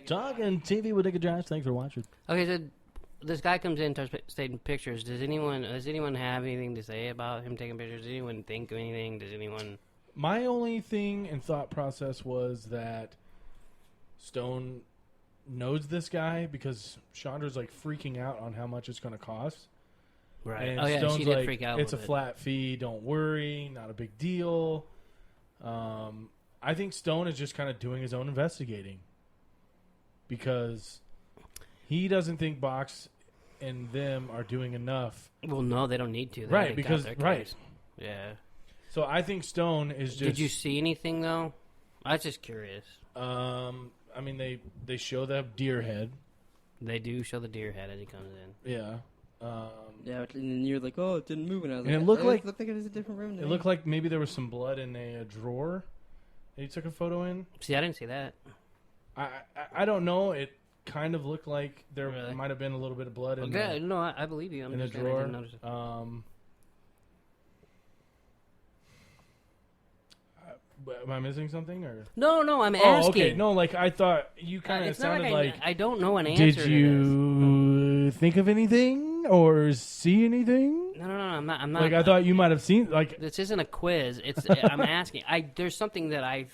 Talking TV with Nick and Josh. Thanks for watching. Okay, so this guy comes in, starts taking pictures. Does anyone have anything to say about him taking pictures? Does anyone think of anything? Does anyone... My only thing and thought process was that Stone knows this guy because Chandra's like freaking out on how much it's going to cost. Right. And Stone's she did like, freak out. It's a flat fee. Don't worry. Not a big deal. I think Stone is just kind of doing his own investigating because he doesn't think Box and them are doing enough. Well, no, they don't need to. Right, because Yeah. So I think Stone is just... Did you see anything, though? I was just curious. I mean, they show that deer head. They do show the deer head as he comes in. Yeah. Yeah, and then you're like, oh, it didn't move. And I was and like, it looked like it was a different room. It looked like maybe there was some blood in a drawer that you took a photo in. See, I didn't see that. I don't know. It kind of looked like there might have been a little bit of blood in I believe you. in the drawer. Am I missing something or no? I'm asking. Okay. No, like I thought you kind of sounded like I don't know an answer. Did you think of anything or see anything? No. I'm not. Like I thought you might have seen. Like this isn't a quiz. It's I'm asking. There's something that I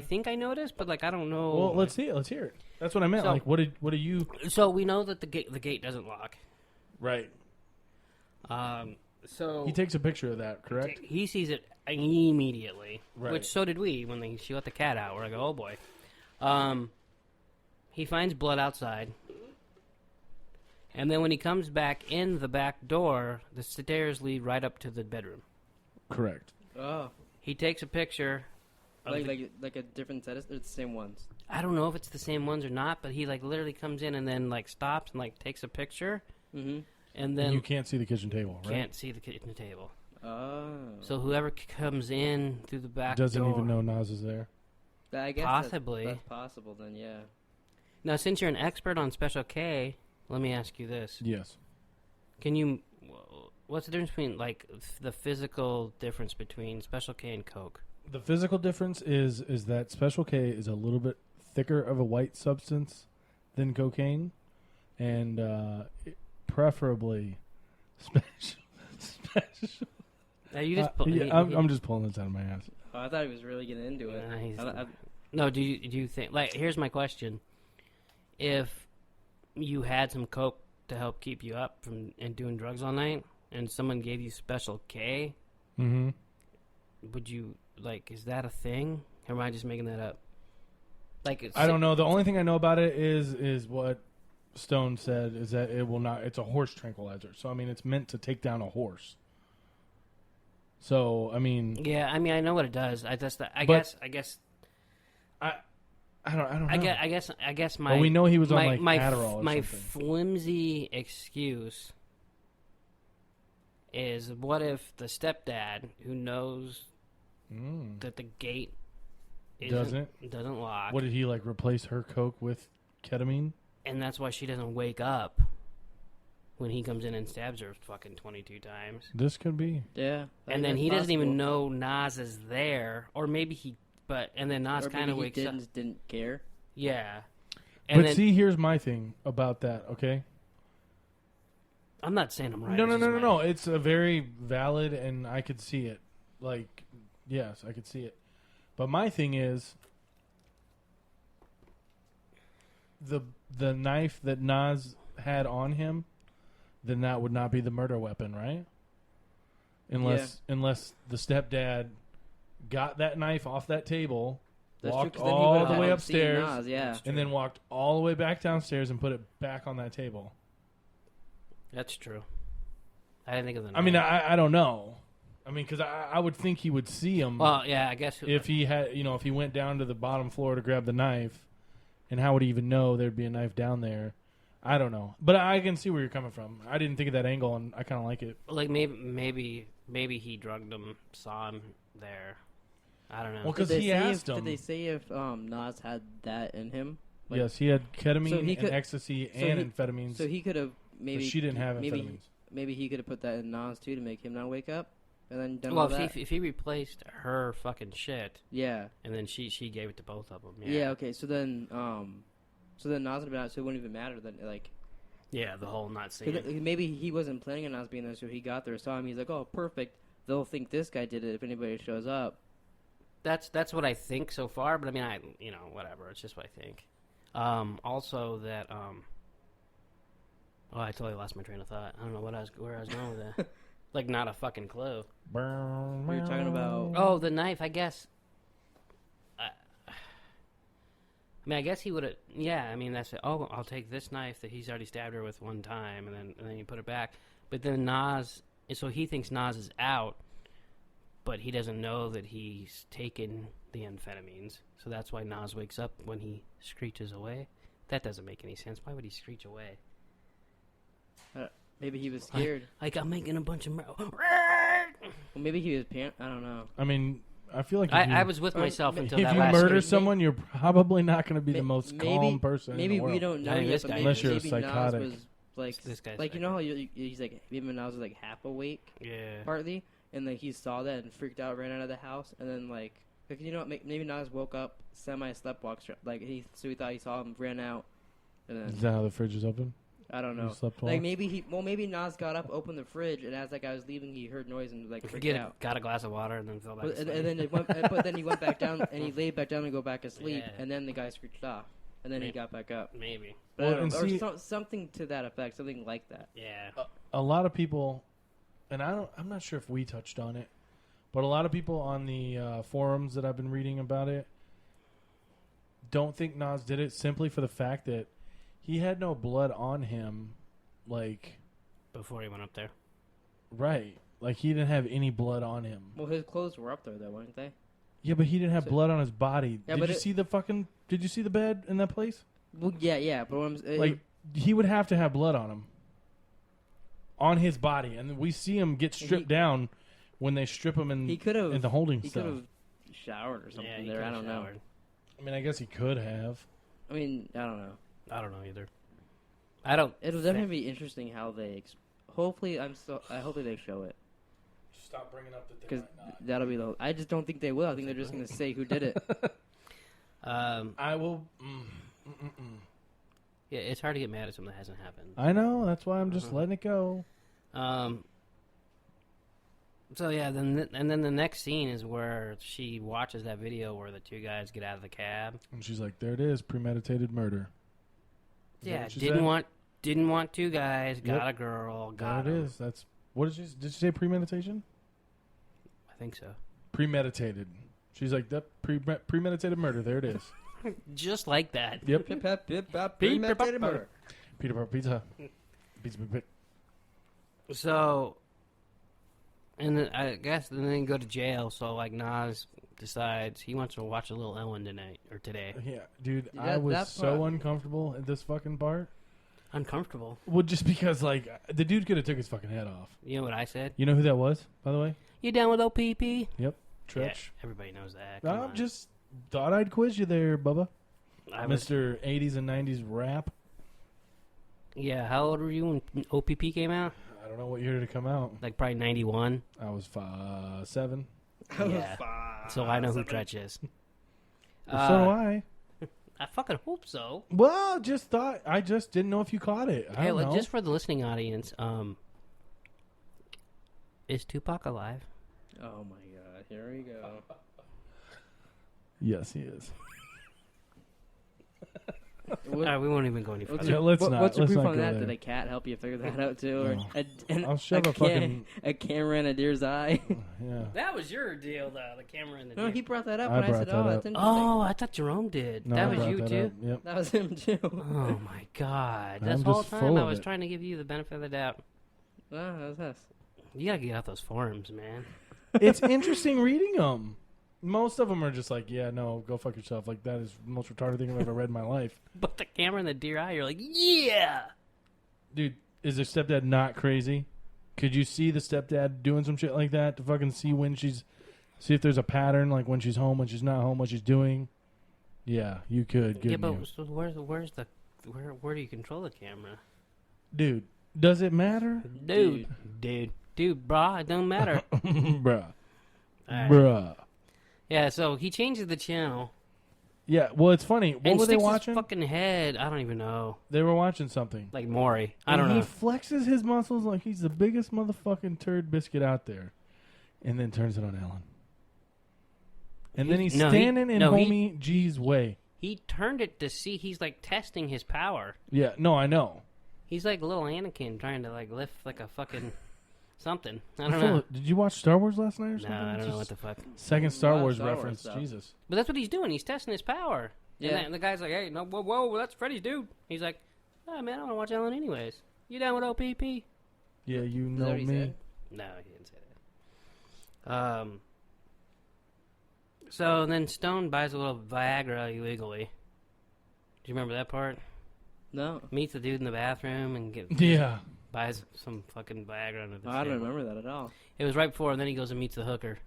think I noticed, but like I don't know. Well, let's see it. Let's hear it. That's what I meant. So, like what do you? So we know that the gate doesn't lock. Right. So he takes a picture of that, correct? He sees it immediately, right. Which so did we when she let the cat out. We're like, oh boy. He finds blood outside, and then when he comes back in the back door, the stairs lead right up to the bedroom. Correct. Oh. He takes a picture. Like a different set of the same ones. I don't know if it's the same ones or not, but he like literally comes in and then like stops and like takes a picture. Mm-hmm. And then you can't see the kitchen table, right? Can't see the kitchen table. Oh. So whoever comes in through the back doesn't door, even know Nas is there. I guess possibly. That's possible then, yeah. Now, since you're an expert on Special K, let me ask you this. Yes. What's the difference between, like, the physical difference between Special K and Coke? The physical difference is that Special K is a little bit thicker of a white substance than cocaine, and preferably special. Now you just I'm just pulling this out of my ass. Oh, I thought he was really getting into it. No, do you think? Like, here's my question: if you had some coke to help keep you up from and doing drugs all night, and someone gave you Special K, would you like? Is that a thing? Or am I just making that up? Like, I don't know. The only thing I know about it is what Stone said is that it will not. It's a horse tranquilizer. So I mean, it's meant to take down a horse. So I mean, yeah. I mean, I know what it does. I guess. I don't know. I guess my. Well, we know he was on like my Adderall or my something. flimsy excuse is, what if the stepdad who knows that the gate doesn't lock? What did he like? Replace her coke with ketamine? And that's why she doesn't wake up when he comes in and stabs her fucking 22 times. This could be. Yeah. And then he doesn't even know Nas is there. Or maybe he... But and then Nas kind of wakes up. Didn't care. Yeah. But see, here's my thing about that, okay? I'm not saying I'm right. No. It's a very valid, and I could see it. Like, yes, I could see it. But my thing is... The knife that Nas had on him, then that would not be the murder weapon, right? Unless the stepdad got that knife off that table, walked all the way upstairs, Nas, and then walked all the way back downstairs and put it back on that table. That's true. I didn't think of that. I mean, I don't know. I mean, because I would think he would see him. Well, yeah, I guess if he had, if he went down to the bottom floor to grab the knife. And how would he even know there'd be a knife down there? I don't know. But I can see where you're coming from. I didn't think of that angle, and I kind of like it. Like, maybe he drugged him, saw him there. I don't know. Well, because he asked him. Did they say if Nas had that in him? Like, yes, he had ketamine and ecstasy and amphetamines. So he could have maybe... But she didn't have amphetamines. Maybe he could have put that in Nas, too, to make him not wake up? And then done well, all that? if he replaced her fucking shit, yeah, and then she gave it to both of them, yeah, okay. So then Nas would have been out, so it wouldn't even matter then, like. Yeah, the whole not seeing. Maybe he wasn't planning on Nas being there, so he got there, saw him. He's like, "Oh, perfect. They'll think this guy did it if anybody shows up." That's what I think so far, but I mean, whatever. It's just what I think. Also that oh, I totally lost my train of thought. I don't know where I was going with that. Like, not a fucking clue. We were talking about... Oh, the knife, I guess. I mean, I guess he would have... Yeah, I mean, that's it. Oh, I'll take this knife that he's already stabbed her with one time, and then you put it back. But then Nas... So he thinks Nas is out, but he doesn't know that he's taken the amphetamines. So that's why Nas wakes up when he screeches away. That doesn't make any sense. Why would he screech away? Maybe he was scared. Like I'm making a bunch of... Well, maybe he was... I don't know. I mean, I feel like... I was with myself until that last... If you murder someone, you're probably not going to be the most calm person maybe in the world. We don't know yet, but unless you're maybe psychotic. Nas was like, this guy's like, you know how he's like... Maybe Nas was like half awake? Yeah. Partly. And like he saw that and freaked out, ran out of the house. And then like you know what, maybe Nas woke up, semi-sleptwalked. Like, he thought he saw him, ran out. And then, is that how the fridge is open? I don't know. Like maybe Nas got up, opened the fridge, and as that guy was leaving, he heard noise and like freaked out. Got a glass of water and then fell back asleep. But then he went back down and he laid back down to go back asleep, and then the guy screeched off, and then he got back up. Maybe. Or something to that effect, something like that. Yeah. A lot of people, and I'm not sure if we touched on it, but a lot of people on the forums that I've been reading about it don't think Nas did it simply for the fact that he had no blood on him, like... Before he went up there. Right. Like, he didn't have any blood on him. Well, his clothes were up there, though, weren't they? Yeah, but he didn't have blood on his body. Yeah, Did you see the bed in that place? Well, yeah, but he would have to have blood on him. On his body. And we see him get stripped down when they strip him in the holding cell. He could have showered or something there. I don't know. I mean, I guess he could have. I mean, I don't know. I don't know either. It'll definitely be interesting how they. Hopefully, I hope they show it. Stop bringing up that they because that'll be the. I just don't think they will. I think they're just going to say who did it. I will. Yeah, it's hard to get mad at something that hasn't happened. I know. That's why I'm just letting it go. So yeah, then the next scene is where she watches that video where the two guys get out of the cab, And she's like, "There it is, premeditated murder." Is that yeah, what she didn't want two guys, got Yep. a girl, got There it him. is. That's what did she say? Premeditation. I think so. Premeditated. She's like that premeditated murder. There it is. Just like that. Yep. Premeditated murder. Peter Pan pizza. Pizza. So, and then I guess then they go to jail. So like Nas decides he wants to watch a little Ellen tonight or today. Yeah, dude, Yeah, I was that so part- uncomfortable at this fucking part. Uncomfortable. Well, just because like the dude could have took his fucking head off. You know what I said? You know who that was, by the way? You down with OPP? Yep, Yeah, Tretch. everybody knows that. I Come on. just thought I'd quiz you there, Bubba. I was, Mr. 80s and 90s rap. yeah, how old were you when OPP came out? I don't know what year did it come out. Like probably 91. I was 7. Yeah. So I know who Tretch is. Well, so do I. I fucking hope so. Well, I just didn't know if you caught it. I Hey, don't well, know. just for the listening audience, is Tupac alive? Oh my god, here we go. Yes, he is. We won't even go any What's further. Yeah, let's not- What's your let's proof not on go that? there. Did a cat help you figure that out too? No. Or I'll shove a fucking- a camera in a deer's eye? Yeah. That was your deal, though. The camera and the. No, he brought that up I when I brought said, that "Oh, up. that's interesting." Oh, I thought Jerome did. No, that I was brought you that too. up. Yep. That was him too. Oh my god! I'm This whole just time full I of was it. trying to give you the benefit of the doubt. Oh, that was us. You gotta get out those forums, man. It's interesting reading them. Most of them are just like, yeah, no, go fuck yourself. Like, that is the most retarded thing I've ever read in my life. But the camera and the deer eye, you're like, yeah. Dude, is their stepdad not crazy? Could you see the stepdad doing some shit like that to fucking see if there's a pattern, like when she's home, when she's not home, what she's doing? Yeah, you could. Yeah, Couldn't but you? so where do you control the camera? Dude, does it matter? Dude, brah, it don't matter. Bruh. Alright. Bruh. Yeah, so he changes the channel. Yeah, well, it's funny. What and were they sticks watching? His fucking head. I don't even know. They were watching something. Like Maury. I And don't know. He flexes his muscles like he's the biggest motherfucking turd biscuit out there, and then turns it on Ellen. And then he's standing in homie G's way. He turned it to see. He's like testing his power. Yeah, no, I know. He's like little Anakin trying to like lift like a fucking something. I don't know. Did you watch Star Wars last night or No, something? I don't Just know what the fuck. Second Star Lot of Wars Star Wars reference. stuff. Jesus. But that's what he's doing. He's testing his power. Yeah. And the guy's like, "Hey, no, whoa, that's Freddy's dude." He's like, "Oh man, I want to watch Ellen anyways. You down with OPP?" Yeah, you that know what he me. said? No, he didn't say that. So then Stone buys a little Viagra illegally. Do you remember that part? No, Meets the dude in the bathroom and Yeah. buys some fucking Viagra under the I don't table. remember that at all. It was right before, and then he goes and meets the hooker.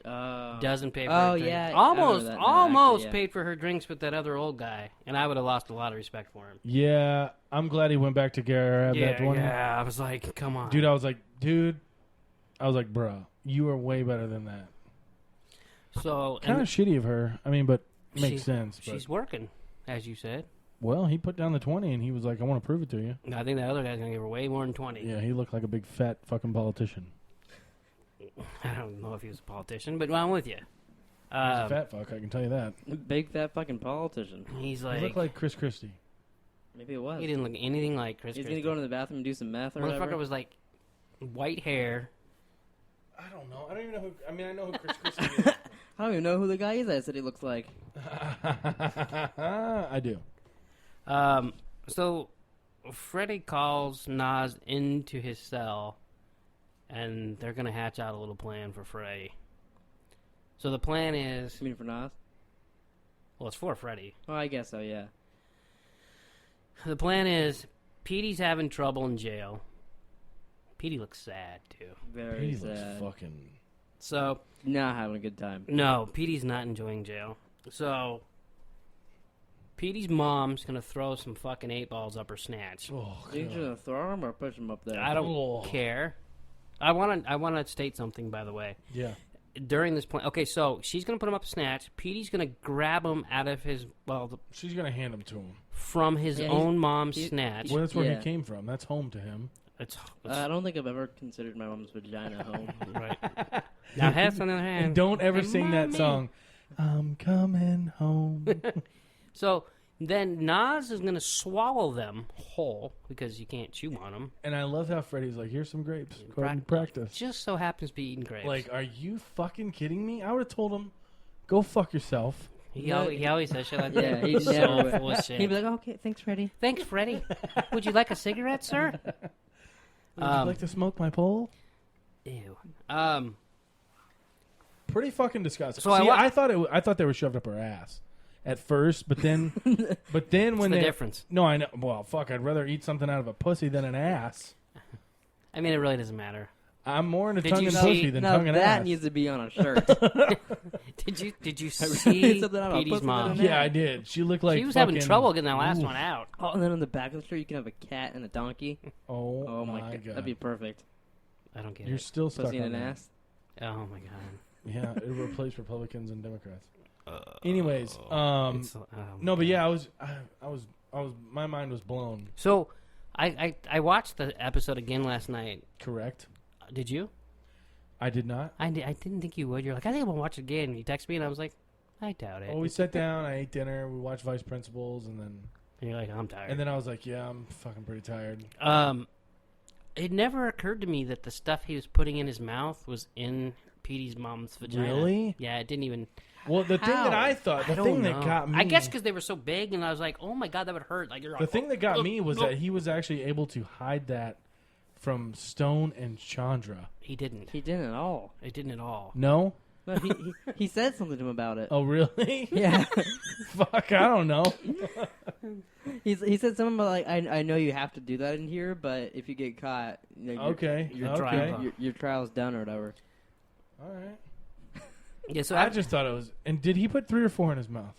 Doesn't pay for Oh, her drinks. yeah, I remember Almost, that now, almost actually, yeah. paid for her drinks with that other old guy, and I would have lost a lot of respect for him. Yeah, I'm glad he went back to Garab that one. Yeah, I was like, come on. Dude, I was like, bro, you are way better than that. So, Kind of shitty of her. I mean, but She- makes sense. But, she's working, as you said. well, he put down the 20 and he was like, I want to prove it to you. I think that other guy's going to give her way more than 20. Yeah, he looked like a big fat fucking politician. I don't know if he was a politician, but I'm with you. He's a fat fuck, I can tell you that. Big fat fucking politician. He's He like, looked like Chris Christie. Maybe it was. he didn't look anything like Chris He's Christie. gonna go into the bathroom and do some meth or Motherfucker whatever. was like white hair. I don't know. I don't even know who. I mean, I know who Chris Christie is. I don't even know who the guy is that said he looks like. I do. So Freddy calls Nas into his cell, and they're gonna hatch out a little plan for Freddy. So the plan is, You mean for Nas? well, it's for Freddy. Well, I guess so. Yeah. The plan is, Petey's having trouble in jail. Petey looks sad too. Very He looks sad. fucking. So Not having a good time. no, Petey's not enjoying jail. So Petey's mom's gonna throw some fucking 8 balls up her snatch. Oh, You just gonna throw him or push him up there? I don't Oh. care. I want to state something, by the way. Yeah. during this plan, okay, so she's gonna put him up a snatch. Petey's gonna grab him out of his she's gonna hand him to him from his own mom's snatch. Well, that's where he came from. That's home to him. It's I don't think I've ever considered my mom's vagina home. right. Now, Hess on the other hand, And don't ever sing that song. I'm coming home. So then Nas is gonna swallow them whole because you can't chew on them. And I love how Freddie's like, "Here's some grapes. Go ahead and practice." Just so happens to be eating grapes. Like, are you fucking kidding me? I would have told him, "Go fuck yourself." He always says shit like that. Yeah, he's so never. full of shit. He'd be like, oh, "Okay, thanks, Freddie." Thanks, Freddie. Would you like a cigarette, sir? Would you like to smoke my pole? Ew. Pretty fucking disgusting. So See, I thought they were shoved up her ass at first, but then when the they difference? No, I know. Well, fuck, I'd rather eat something out of a pussy than an ass. I mean, it really doesn't matter. I'm more into Did tongue you and see- pussy than Now tongue and that ass. needs to be on a shirt. Did you see Something out of a Petey's pussy mom? than Yeah, I did. She looked like She was having fucking- trouble getting that last Oof. one out. Oh, and then on the back of the shirt, you can have a cat and a donkey. Oh my god, that'd be perfect. I don't get You're it. still stuck Pussy on and an that. ass. Oh my god. Yeah, it replaced Republicans and Democrats. Anyways, It's, no, but yeah, I was, my mind was blown. So, I watched the episode again last night. Correct. Did you? I did not. I didn't think you would. You're like, I think I'm gonna watch it again. You text me and I was like, I doubt it. Well, we sat down, I ate dinner, we watched Vice Principals, and And you're like, I'm tired. then I was like, yeah, I'm fucking pretty tired. It never occurred to me that the stuff he was putting in his mouth was in Petey's mom's vagina. Really? Yeah, it didn't even. Well, the thing that How? I thought, the I thing don't that know. got me, I guess because they were so big, and I was like, oh my god, that would hurt. Like you're the thing that got me was that he was actually able to hide that from Stone and Chandra. he didn't. He didn't at all. It didn't at all. No? No, he said something to him about it. Oh, really? Yeah. Fuck, I don't know. He said something about like I know you have to do that in here, but if you get caught, you know, Okay. your okay. trial your trial's done or whatever. All right. Yeah, so I just thought it was. And did he put 3 or 4 in his mouth?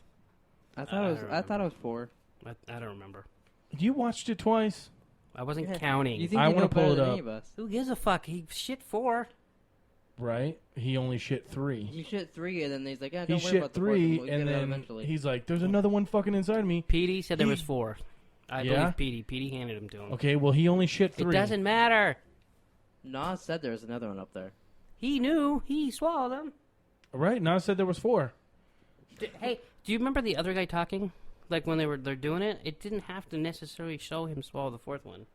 I thought it was 4. I don't remember. You watched it twice. I wasn't Yeah. counting. You think I you wanna know better pull it than up. any of us? Who gives a fuck? He shit 4. Right? He only shit 3. You shit 3, and then he's like, He don't worry shit about the fourth one, 3, we'll get and it out then eventually. he's like, "There's another one fucking inside me." Petey said there was 4. I Yeah? believe Petey. Petey handed him to him. Okay, well he only shit 3. It doesn't matter. Nas said there was another one up there. He knew. He swallowed them. Right? Nas said there was 4. Hey, do you remember the other guy talking? Like when they're doing it? It didn't have to necessarily show him swallow the 4th one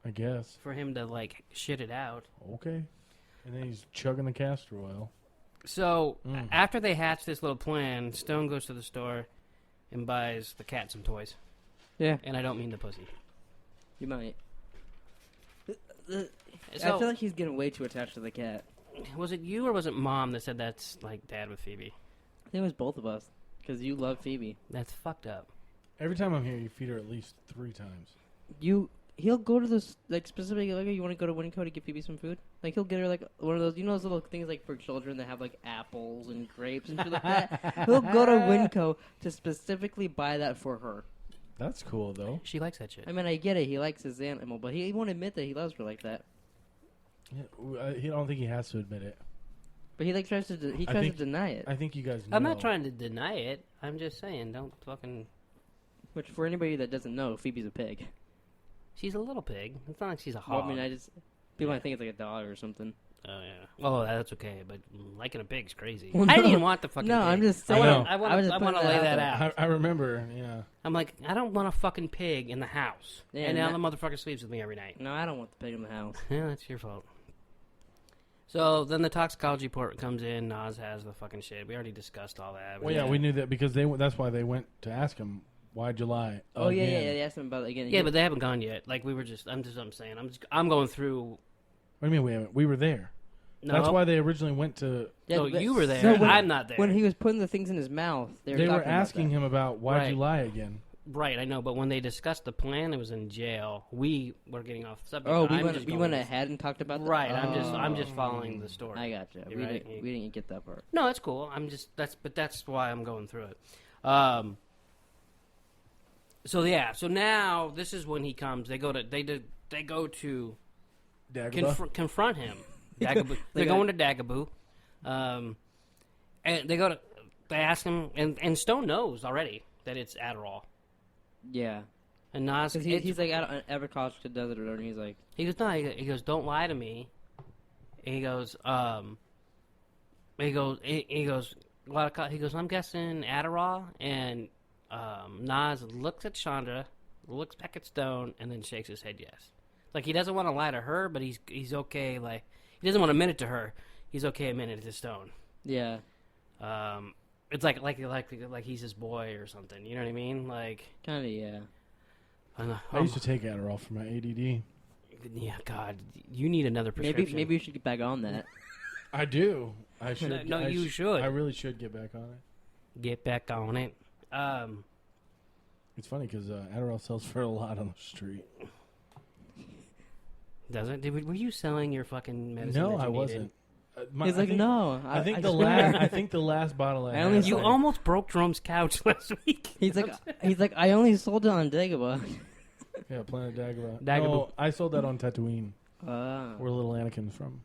I guess. for him to like shit it out. Okay. And then he's chugging the castor oil. So after they hatch this little plan, Stone goes to the store and buys the cat some toys. Yeah, And I don't mean the pussy. you might. So, I feel like he's getting way too attached to the cat. was it you or was it Mom that said that's like Dad with Phoebe? I think it was both of us because you love Phoebe. That's fucked up. Every time I'm here, you feed her at least 3 times. He'll go to this like specifically like you want to go to Winco to get Phoebe some food. Like he'll get her like one of those those little things like for children that have like apples and grapes and shit like that. He'll go to Winco to specifically buy that for her. That's cool, though. She likes that shit. I mean, I get it. He likes his animal, but he won't admit that he loves her like that. Yeah, I don't think he has to admit it. But he like tries to think- deny it. I think you guys know. I'm not trying to deny it. I'm just saying, don't fucking. Which for anybody that doesn't know, Phoebe's a pig. She's a little pig. It's not like she's a Well, hog. I mean, people might think it's like a dog or something. Oh yeah. Oh, that's okay. But liking a pig's crazy. Well, I didn't no. even want the fucking. No, pig. I'm just I saying. know. I was just want to putting lay that there. out. I remember, yeah. I'm like, I don't want a fucking pig in the house. Yeah, and now that- the motherfucker sleeps with me every night. No, I don't want the pig in the house. Yeah, that's your fault. So then the toxicology report comes in. Nas has the fucking shit. We already discussed all that. Well, yeah, we knew that because that's why they went to ask him, why'd you lie? Oh yeah, again?" They asked him about it again. Yeah, but they haven't gone yet. Like we were just. I'm saying. I'm going through. What do you mean we haven't? We were there. No, That's why they originally went to. Yeah, no, but- you were there. No, when- I'm not there. When he was putting the things in his mouth, they were, They were talking about asking that. him about why'd Right. you lie again. Right, I know. But when they discussed the plan, it was in jail. We were getting off the subject. Oh, I'm we just went going- ahead and talked about that. Right, I'm just following the story. I gotcha. You're We right. didn't get that part. No, it's cool. That's why I'm going through it. So now this is when he comes. They go to Dagobah? confront him. Dagobah. They're going to Dagobah. And they ask him, and Stone knows already that it's Adderall. Yeah. And Nas, he's like, every college kid does it or whatever. And he's like, he goes, no, he goes, don't lie to me. And he goes, he goes, I'm guessing Adderall. And Nas looks at Chandra, looks back at Stone, and then shakes his head yes. Like, he doesn't want to lie to her, but he's okay. Like, he doesn't want to admit it to her. He's okay admitting it to Stone. yeah. It's like he's his boy or something. You know what I mean? Like, Kind of, yeah. I used to take Adderall for my ADD. Yeah, God, you need another prescription. Maybe you should get back on that. I do. I should. You should. I really should get back on it. Get back on it. It's funny because Adderall sells for a lot on the street. Does it? Were you selling your fucking medicine? No, that you I needed? wasn't. He's like, no. I think the last bottle I had. You almost broke Jerome's couch last week. He's like, I only sold it on Dagobah. Yeah, Planet Dagobah. Dagobah. No, I sold that on Tatooine, Ah. where little Anakin's from.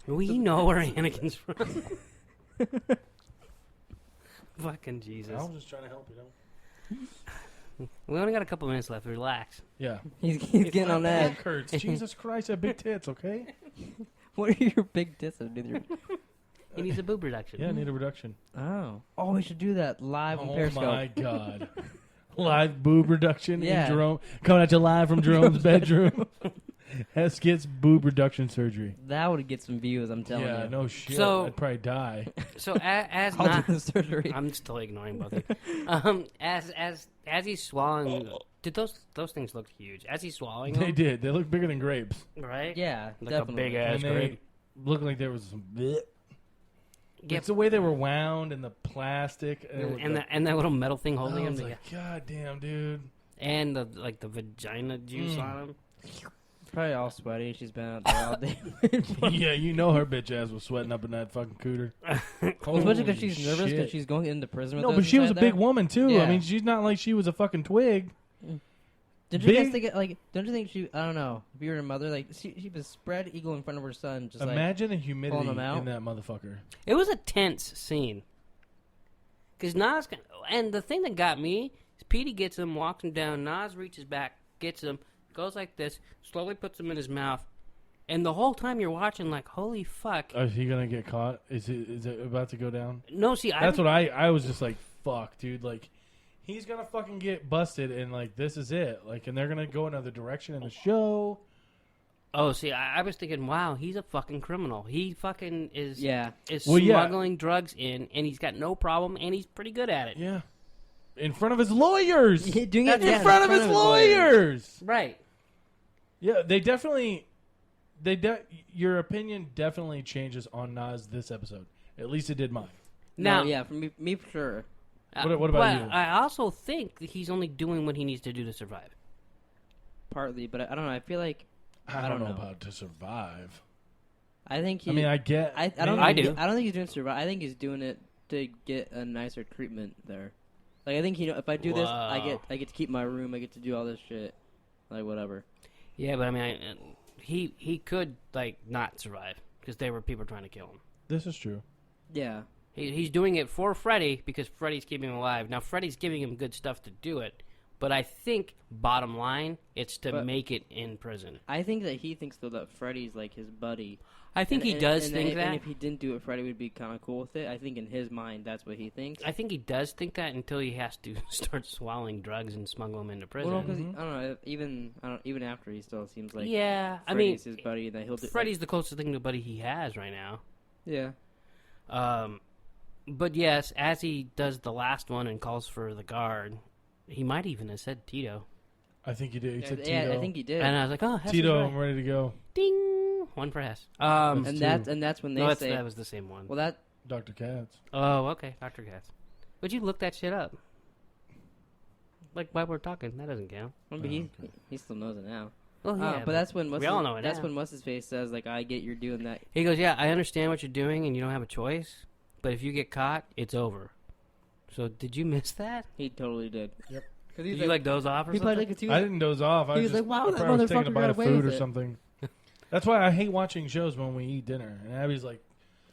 We know where Anakin's from. Fucking Jesus. I was just trying to help you. We only got a couple minutes left. Relax. Yeah. He's getting on that. Hurts. Jesus Christ, I have big tits, okay? What are your big dits? Dude? He needs a boob reduction. Yeah, I need a reduction. Oh, we should do that live on Periscope. Oh, my God. Live boob reduction Yeah. in Jerome. Coming at you live from Jerome's bedroom. Hess gets boob reduction surgery. That would get some views, I'm telling you. Yeah, no shit. So- I'd probably die. So as I'll not, do the surgery. I'm still ignoring both of you. As he's swallowing, did those things look huge? As he's swallowing They them, did. They look bigger than grapes. right? Yeah, Like definitely. a big ass And they grape. looked like there was some... bleh. Yep. It's the way they were wound and the plastic. And that little metal thing holding I him was together. like, God damn, dude. And the vagina juice on him. Probably all sweaty. She's been out there all day. Yeah, you know her bitch ass was sweating up in that fucking cooter. Well, especially because she's Holy nervous shit. because she's going into prison with No, us but she was a inside big there. woman, too. Yeah. I mean, she's not like she was a fucking twig. Did you guys think it, don't you think she? I don't know. If you were a mother, like she was spread eagle in front of her son, just Imagine the humidity pulling them out. in that motherfucker. It was a tense scene. Because Nas, and the thing that got me is Petey gets him, walks him down. Nas reaches back, gets him, goes like this, slowly puts him in his mouth. And the whole time you're watching, like, holy fuck. Is he gonna get caught? Is it about to go down? No, see, That's what I was just like, fuck, dude. Like, he's gonna fucking get busted, and like this is it. Like, and they're gonna go another direction in the show. Oh, see, I was thinking, wow, he's a fucking criminal. He fucking is Well, yeah. smuggling drugs in, and he's got no problem, and he's pretty good at it. Yeah, in front of his lawyers. Yeah, doing it in front of his lawyers. Right. Yeah, they definitely. Your opinion definitely changes on Nas this episode. At least it did mine. Now, yeah, for me for sure. What about but you? I also think that he's only doing what he needs to do to survive. Partly, but I don't know. I feel like I don't know about to survive. I think he. I mean, I get. I don't. I do. I don't think he's doing survive. I think he's doing it to get a nicer treatment there. Like I think if I do this, I get to keep my room. I get to do all this shit, like whatever. Yeah, but I mean, he could like not survive because there were people trying to kill him. This is true. Yeah. He's doing it for Freddy because Freddy's keeping him alive. Now Freddy's giving him good stuff to do it, but I think bottom line, it's to make it in prison. I think that he thinks though that Freddy's like his buddy. I think he does think that. And if he didn't do it, Freddy would be kind of cool with it. I think in his mind, that's what he thinks. I think he does think that until he has to start swallowing drugs and smuggle them into prison. Well, no, because I don't know. Even after he still seems like Freddy's his buddy, and that he'll do. Freddy's the closest thing to a buddy he has right now. Yeah. But yes, as he does the last one and calls for the guard, he might even have said Tito. I think he did. He said Yeah, Tito. I think he did. And I was like, oh, Hess Tito, is right. I'm ready to go. Ding! One for Hess. and that's when they say that was the same one. Well, that Dr. Katz. Oh, okay, Dr. Katz. But you looked that shit up. Like, while we're talking, that doesn't count. well, but he still knows it now. Well, yeah, but that's when we all know it that's now. when what's his face says like, I get you're doing that. He goes, yeah, I understand what you're doing and you don't have a choice, but if you get caught, it's over. So, did you miss that? He totally did. Yep. Did you, like, doze off or He something? probably like a two. I didn't doze off. He was like, wow, that I was taking a motherfucker bite got of away food with or it. something. That's why I hate watching shows when we eat dinner. And Abby's like,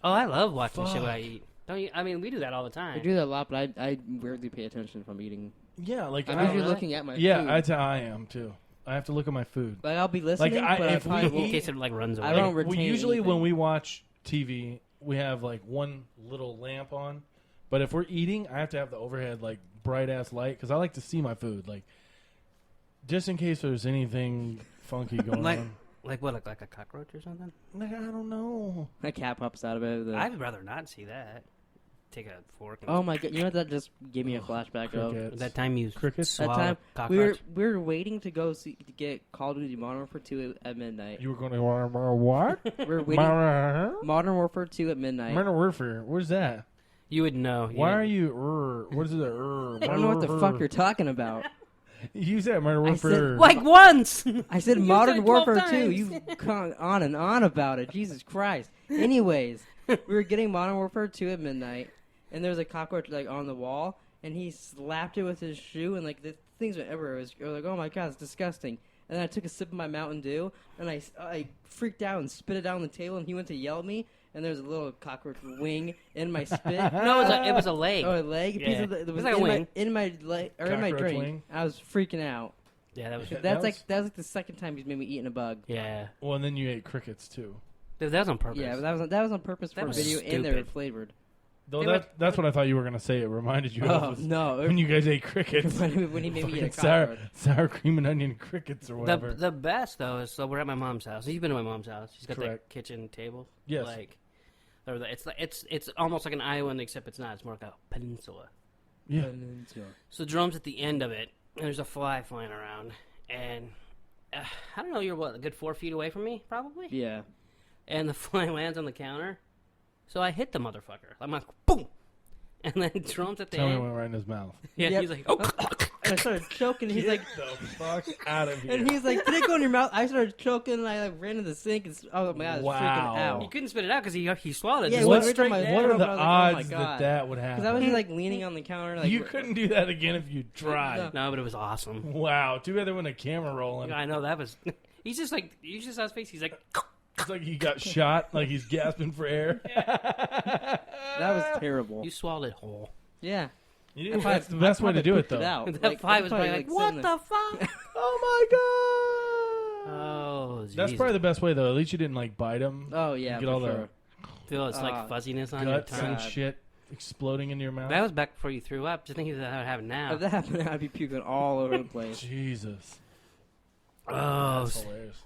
Oh, I love watching shit Fuck. when I eat. Don't you? I mean, we do that all the time. I do that a lot, but I rarely pay attention if I'm eating. Yeah, like I'm Oh, usually really? looking at my yeah, food. that's how I am too. I have to look at my food. Like I'll be listening, I- but I if we probably In won't. eat- case it like runs away. I don't We retain usually when anything. we watch TV, we have like one little lamp on. But if we're eating, I have to have the overhead like bright ass light because I like to see my food, like just in case there's anything funky going Like- on. Like what? Like a cockroach or something? Like, I don't know. A cat pops out of it. I'd rather not see that. Take a fork. And Oh my god! You know what that just gave me a flashback of? Crickets. that time you Crickets? That swallowed time a cockroach. we were waiting to go to get Call of Duty Modern Warfare 2 at midnight. You were going to what? We were waiting Modern Modern Warfare 2 at midnight. Warfare. Where's that? You would know. Why are you? What is it? I don't know what the fuck you're talking about. You said Modern I said- Warfare. like once? I said You Modern said it 12 Warfare 2. times. You've gone on and on about it. Jesus Christ. Anyways, we were getting Modern Warfare 2 at midnight, and there was a cockroach like on the wall, and he slapped it with his shoe, and like the things went everywhere. I was like, oh my god, it's disgusting. And then I took a sip of my Mountain Dew, and I freaked out and spit it out on the table, and he went to yell at me, and there was a little cockroach wing in my spit. No, it was a leg. Oh, a leg? A piece Yeah. of it It's was like a in, wing. in my leg or in my Cockroach drink. wing? I was freaking out. Yeah, that was. That was like the second time he's made me eat a bug. Yeah, Well, and then you ate crickets too. that was on purpose. Yeah, but that was on purpose That for was video, and they were stupid. flavored. Though They that's what I thought you were gonna say. It reminded you Oh of was no! when you guys ate crickets. when he made me eat a Fucking sour, cockroach. sour cream and onion crickets or whatever. The best though is so we're at my mom's house. You've been to my mom's house. She's got Correct. that kitchen table. Yes. Like, or it's almost like an island except it's not. It's more like a peninsula. Yeah. So Jerome's at the end of it, and there's a fly flying around, and I don't know. You're what, a good 4 feet away from me, probably. Yeah. And the fly lands on the counter, so I hit the motherfucker. I'm like, boom, and then Jerome's at the Tell me end. went right in his mouth. Yeah, Yep. he's like, oh. And I started choking. And he's like, the fuck out of here. and he's like, did it go in your mouth? I started choking. And I like ran to the sink. And oh my god, I was Wow. freaking He out. couldn't spit it out because he swallowed it. Yeah, Just it went went straight right to my down. What are the I was like, oh my odds God. that would happen? Because I was just like leaning on the counter. Like, you couldn't do that again if you tried. No, but it was awesome. Wow. Too bad there wasn't a camera rolling. I know that was. He's just like you just saw his face. He's like, It's like he got shot, like he's gasping for air. That was terrible. you swallowed it whole. Yeah. You did- That's the best way to do it, though. That fly was probably like, what the fuck? Oh my god! Oh, That's Jesus. probably the best way, though. At least you didn't like bite him. Oh yeah, Get for all sure. Feel it's like fuzziness on your Guts tongue. and shit exploding into your mouth. That was back before you threw up. Just thinking about how it happened now. If that happened, I'd be puking all over the place. Jesus. Oh, That's hilarious.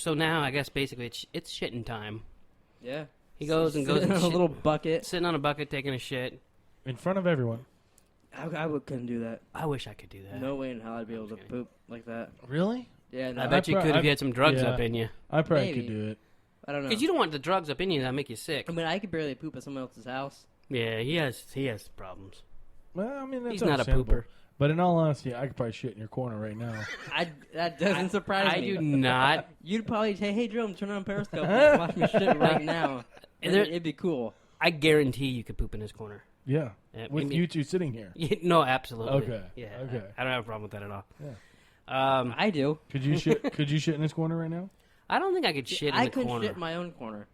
so now I guess basically it's shitting time. Yeah. He goes and Sit goes in and a shit, little bucket. sitting on a bucket taking a shit. In front of everyone. Couldn't do that. I wish I could do that. No way in hell I'd be able to kidding. poop like that. Really? Yeah, no. I bet you I- could if I- you had some drugs yeah. up in you. I probably Maybe. could do it. I don't know. Because you don't want the drugs up in you that make you sick. I mean, I could barely poop at someone else's house. Yeah, he has problems. Well, I mean, that's He's not a understandable. pooper. But in all honesty, I could probably shit in your corner right now. That doesn't surprise I me. do not. You'd probably say, "Hey, Jerome, turn on Periscope and watch me shit right now." And There- it'd be cool. I guarantee you could poop in his corner. Yeah. Yeah, With maybe- you two sitting here. No, absolutely. Okay. Yeah. Okay. I don't have a problem with that at all. Yeah. I do. Could you shit? Could you shit in his corner right now? I don't think I could shit in I the couldn't corner. shit in my own corner.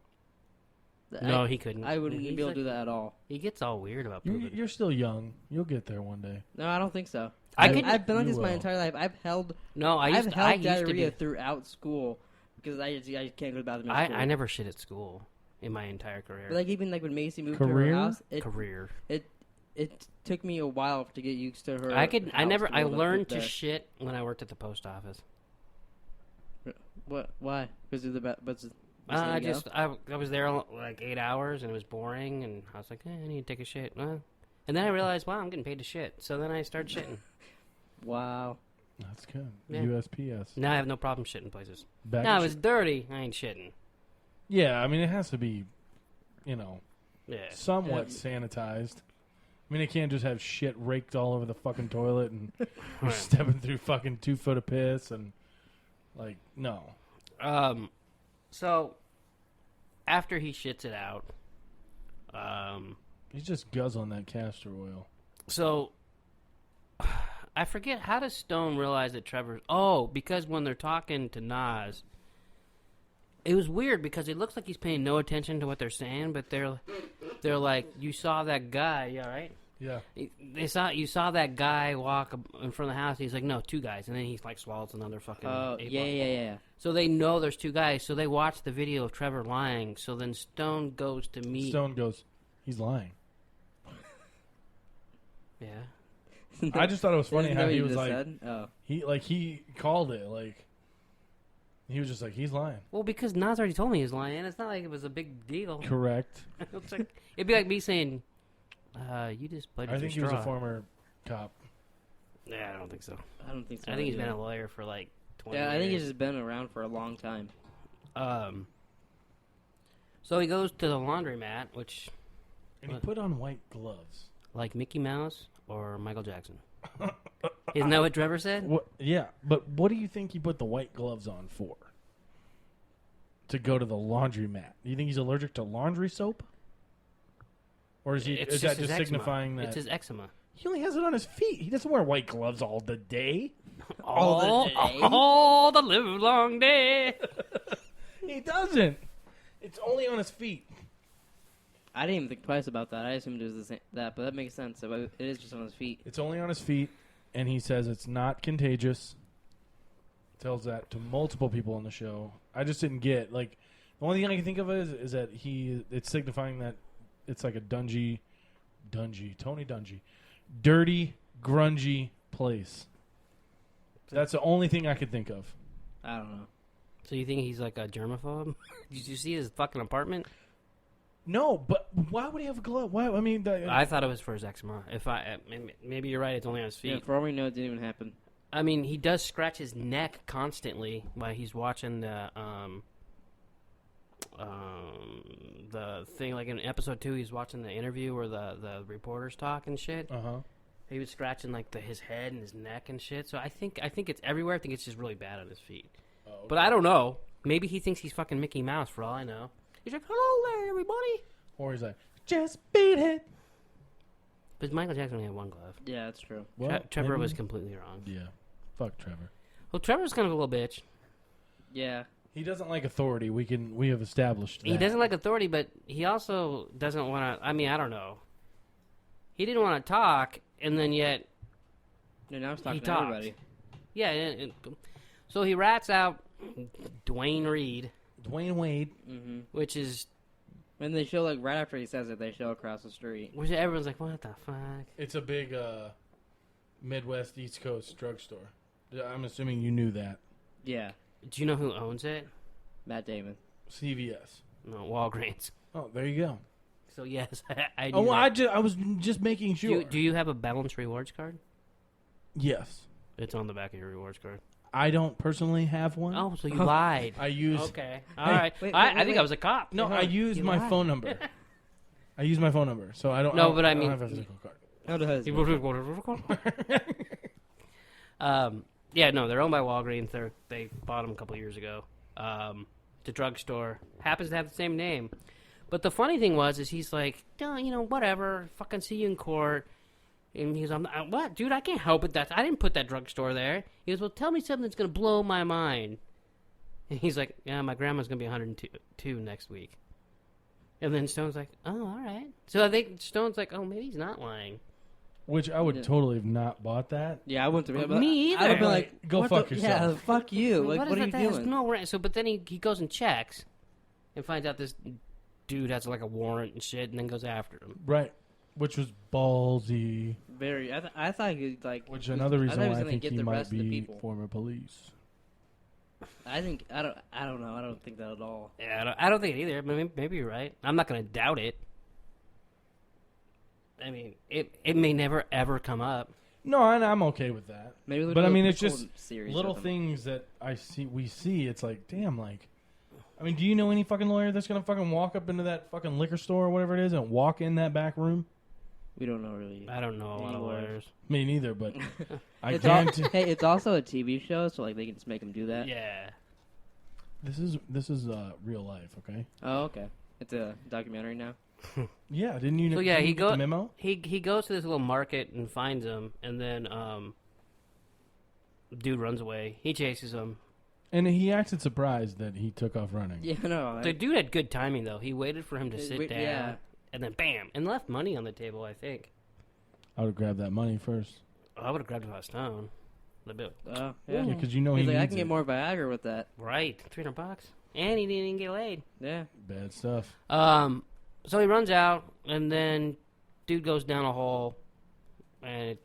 No, he couldn't. I wouldn't He's be able like- to do that at all. He gets all weird about You're, pooping. you're still young. You'll get there one day. No, I don't think so. I could- I've been like You this my will. entire life. I've held I used to diarrhea be. throughout school because I can't go to the bathroom. at school. I never shit at school in my entire career. But like even like when Macy moved Career? to her house, career. it took me a while to get used to her. I house I to learned poop to there. shit when I worked at the post office. What? Why? Because of the I was there like 8 hours and it was boring and I was like, I need to take a shit. And then I realized, wow, I'm getting paid to shit. So then I started shitting. Wow. That's good. Yeah. USPS. Now I have no problem shitting places. Back Now to it was dirty. I ain't shitting. Yeah, I mean, it has to be, Yeah. somewhat Yeah. sanitized. I mean, it can't just have shit raked all over the fucking toilet and you're Right. stepping through fucking 2 foot of piss and, like, no. So after he shits it out, He's just guzzling that castor oil. so I forget, how does Stone realize that Trevor's... Oh, because when they're talking to Nas, It was weird because it looks like he's paying no attention to what they're saying, but they're like, you saw that guy, you all right? Yeah. You saw that guy walk in front of the house. He's like, no, 2 guys, and then he like swallows another fucking. Oh, yeah. So they know there's 2 guys. So they watch the video of Trevor lying. So then Stone goes to meet. Stone goes, he's lying. Yeah. I just thought it was funny how he was like, oh. he called it like. He was just like, he's lying. Well, because Nas already told me he was lying. It's not like it was a big deal. Correct. It'd be like me saying, you just played with I think he your was straw. a former cop. Yeah, I don't think so. I don't think so. I think he's been a lawyer for like 20 years. Yeah, I think he's just been around for a long time. So he goes to the laundromat, which... And he put on white gloves. Like Mickey Mouse or Michael Jackson. Isn't that what Trevor said? What, yeah, but what do you think he put the white gloves on for? To go to the laundromat. Do you think he's allergic to laundry soap? Or is that just eczema. signifying that... It's his eczema. He only has it on his feet. He doesn't wear white gloves all the day. All the live long day. He doesn't. It's only on his feet. I didn't even think twice about that. I assumed it was the same, that, but that makes sense. So it is just on his feet. It's only on his feet, and he says it's not contagious. Tells that to multiple people on the show. I just didn't get, like, the only thing I can think of is that it's signifying that it's like a Tony Dungy, dirty, grungy place. That's the only thing I could think of. I don't know. So you think he's like a germaphobe? Did you see his fucking apartment? No, but why would he have a glove? Why? I mean, I thought it was for his eczema. Maybe you're right. It's only on his feet. Yeah, for all we know, it didn't even happen. I mean, he does scratch his neck constantly while he's watching the thing. Like in episode 2, he's watching the interview where the reporters talk and shit. He was scratching like his head and his neck and shit. So I think it's everywhere. I think it's just really bad on his feet. Oh, okay. But I don't know. Maybe he thinks he's fucking Mickey Mouse for all I know. He's like, hello there, everybody. Or he's like, just beat it. But Michael Jackson only had 1 glove. Yeah, that's true. Well, Trevor was completely wrong. Yeah. Fuck Trevor. Well, Trevor's kind of a little bitch. Yeah. He doesn't like authority. We have established that. He doesn't like authority, but he also doesn't want to... I mean, I don't know. He didn't want to talk, and then yet... Yeah, now he's talking he to talked. everybody. Yeah, so he rats out Dwayne Wade. Mm-hmm. Which is... And they show, like, right after he says it, they show across the street. Which everyone's like, what the fuck? It's a big Midwest, East Coast drugstore. I'm assuming you knew that. Yeah. Do you know who owns it? Matt Damon. CVS. No, Walgreens. Oh, there you go. So, yes, I knew that. I was just making sure. Do you have a Balance Rewards card? Yes. It's on the back of your rewards card. I don't personally have one. Oh, so you lied. I use... Okay. All right. Wait, I think I was a cop. No, I use my phone number. I use my phone number, so I don't... No, but I mean... I don't have a physical card. Yeah, no, they're owned by Walgreens. They bought them a couple years ago. The drugstore happens to have the same name. But the funny thing is he's like, whatever, fucking see you in court. And he goes, what? Dude, I can't help it. I didn't put that drugstore there. He goes, well, tell me something that's going to blow my mind. And he's like, yeah, my grandma's going to be 102 next week. And then Stone's like, oh, all right. So I think Stone's like, oh, maybe he's not lying. Which I would totally have not bought that. Yeah, I wouldn't have. Me either. I would be like, go fuck yourself. Yeah, fuck you. Like, what are you doing? No, so, but then he goes and checks and finds out this dude has like a warrant and shit and then goes after him. Right. Which was ballsy. Very. I thought he like. Which another reason why I think get he the might rest of the be people. former police. I don't know. I don't think that at all. Yeah, I don't think it either. Maybe you're right. I'm not going to doubt it. I mean, it may never ever come up. No, I'm okay with that. Maybe, but I mean, it's just little things that we see. It's like, damn, like, I mean, do you know any fucking lawyer that's gonna fucking walk up into that fucking liquor store or whatever it is and walk in that back room? We don't know really. I don't know a lot of lawyers. Me neither, but I can't. Hey, it's also a TV show, so like they can just make them do that. Yeah. This is real life, okay? Oh, okay. It's a documentary now. Yeah, didn't you? So yeah, he goes. The memo. He goes to this little market and finds him, and then dude runs away. He chases him. And he acted surprised that he took off running. Yeah, no. The dude had good timing, though. He waited for him to sit down, yeah. and then bam, and left money on the table, I think. I would have grabbed that money first. I would have grabbed it if I was stoned. Yeah. Yeah, because you know He's he like, I needs can get it. more Viagra with that. Right, $300, and he didn't even get laid. Yeah. Bad stuff. So he runs out, and then dude goes down a hole, and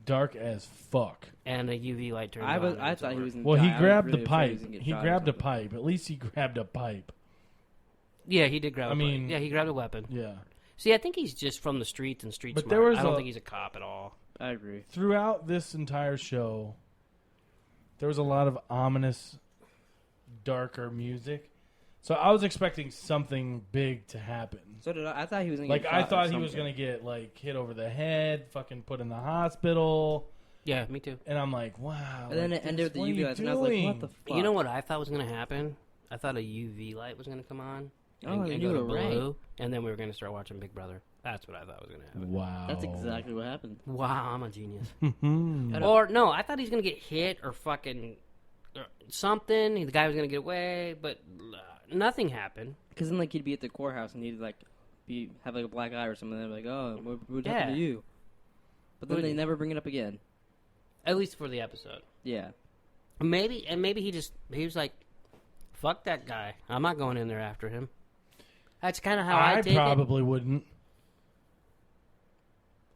Dark as fuck. and a UV light turns on. I thought he was. Well, he grabbed the really pipe. afraid He grabbed a pipe. At least he grabbed a pipe. Yeah, he did grab. I mean, yeah, he grabbed a weapon. Yeah. See, I think he's just from the streets and street But smart. there was I don't a- think he's a cop at all. I agree. Throughout this entire show, there was a lot of ominous, darker music. So I was expecting something big to happen. So did I. I thought he was gonna Like, get I shot or thought he was something. going to get, like, hit over the head, fucking put in the hospital. Yeah, me too. And I'm like, wow. And then like it ended with the what are UV you lights, and I was like, doing? what the fuck? You know what I thought was going to happen? I thought a UV light was going to come on and you go to were right. blue, and then we were going to start watching Big Brother. That's what I thought was going to happen. Wow. That's exactly what happened. Wow, I'm a genius. Mhm. Or, no, I thought he was going to get hit or fucking something. The guy was going to get away, but nothing happened. Because then, like, he'd be at the courthouse and he'd like have like a black eye or something. And they'd be like, "Oh, what happened to you?" But then they never bring it up again. At least for the episode. Yeah. Maybe he was like, fuck that guy. I'm not going in there after him. That's kind of how I take probably wouldn't.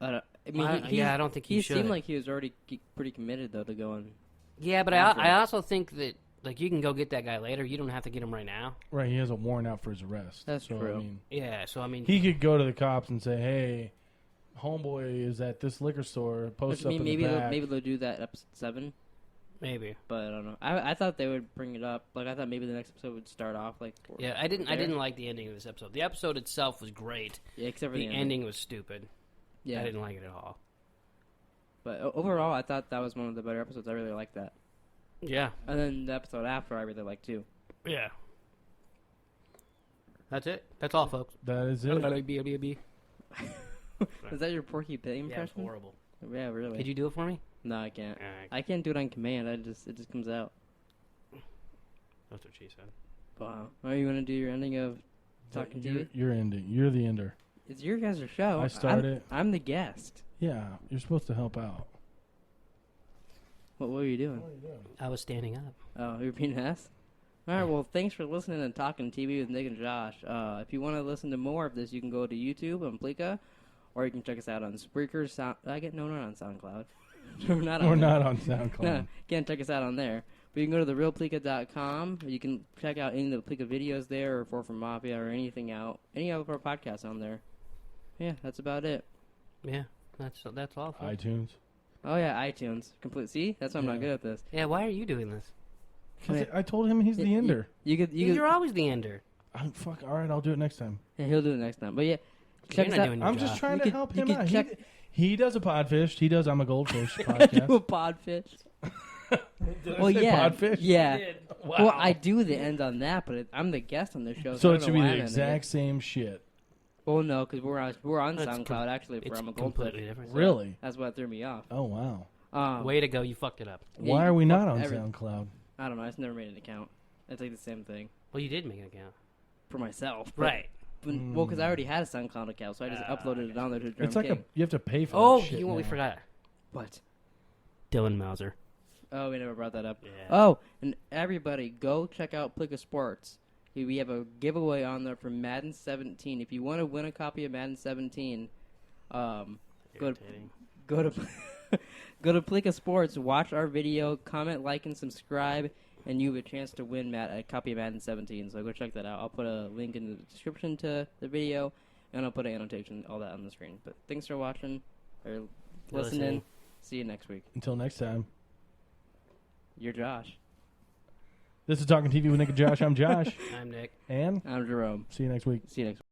I mean, I don't think he should. seemed like he was already pretty committed though to going. Yeah, but after I him. also think that like you can go get that guy later. You don't have to get him right now. Right, he has a warrant out for his arrest. That's so, true. I mean, Yeah, so I mean, he could go to the cops and say, hey, homeboy is at this liquor store, post up in maybe the back. maybe they'll do that episode 7, maybe. but I don't know. I thought they would bring it up. Like I thought maybe the next episode would start off like. Yeah, I didn't there. like the ending of this episode. The episode itself was great. Yeah, except for The ending was stupid. Yeah, I didn't like it at all. But overall, I thought that was one of the better episodes. I really liked that. Yeah, And then the episode after, I really liked too. yeah. That's it. That's all, folks. That is it. Is that your Porky Pig Yeah, it's impression? horrible. Yeah, really. Could you do it for me? No, I can't. I can't do it on command. It just comes out. That's what she said. Wow. Oh, you want to do your ending of talking to you? You're ending. You're the ender. It's your guys' show. I started. I'm the guest. Yeah, you're supposed to help out. What were you doing? I was standing up. Oh, you're being asked? All right, well, thanks for listening and talking TV with Nick and Josh. If you want to listen to more of this, you can go to YouTube on Pleeka, or you can check us out on Spreaker. No, not on SoundCloud. We're not on there. Not on SoundCloud. No, can't check us out on there. But you can go to therealpleeka.com. You can check out any of the Pleeka videos there, or 4 from Mafia, or any of our podcasts on there. Yeah, that's about it. Yeah, that's all. Folks. iTunes. Oh yeah, iTunes. See, that's why I'm not Yeah. good at this. Yeah, why are you doing this? I told him he's the ender. You're always the ender. Fuck. All right, I'll do it next time. Yeah, he'll do it next time. But yeah, You're check us not out. doing your I'm job. just trying You to could- help you him could out. check- He does a podfish. He does I'm a Goldfish I podcast. do a podfish. Did I Well, say yeah, podfish? yeah. Wow. Well, I do the end on that, but I'm the guest on the show, So I it don't should know be why the I'm ending exact it. same shit. Well, no, because we're on It's SoundCloud actually for It's I'm a completely Goldfish. different. Really? That's what threw me off. Oh wow. Way to go! You fucked it up. Yeah, Why you are we not fucked on everything. SoundCloud? I don't know. I just never made an account. It's like the same thing Well, you did make an account, for myself. But- right? Well, because I already had a SoundCloud account, so I just uploaded it on there to Drum It's like King. you have to pay for. Oh, that shit you know what we now. forgot? What? Dylan Mauser. Oh, we never brought that up. Yeah. Oh, and everybody, go check out Pleeka Sports. We have a giveaway on there for Madden 17. If you want to win a copy of Madden 17, go to Irritating. go to go to Pleeka Sports, watch our video, comment, like, and subscribe, and you have a chance to win a copy of Madden 17. So go check that out. I'll put a link in the description to the video, and I'll put an annotation, all that on the screen. But thanks for watching or listening. See you next week. Until next time. You're Josh. This is Talking TV with Nick and Josh. I'm Josh. I'm Nick. And I'm Jerome. see you next week. See you next week.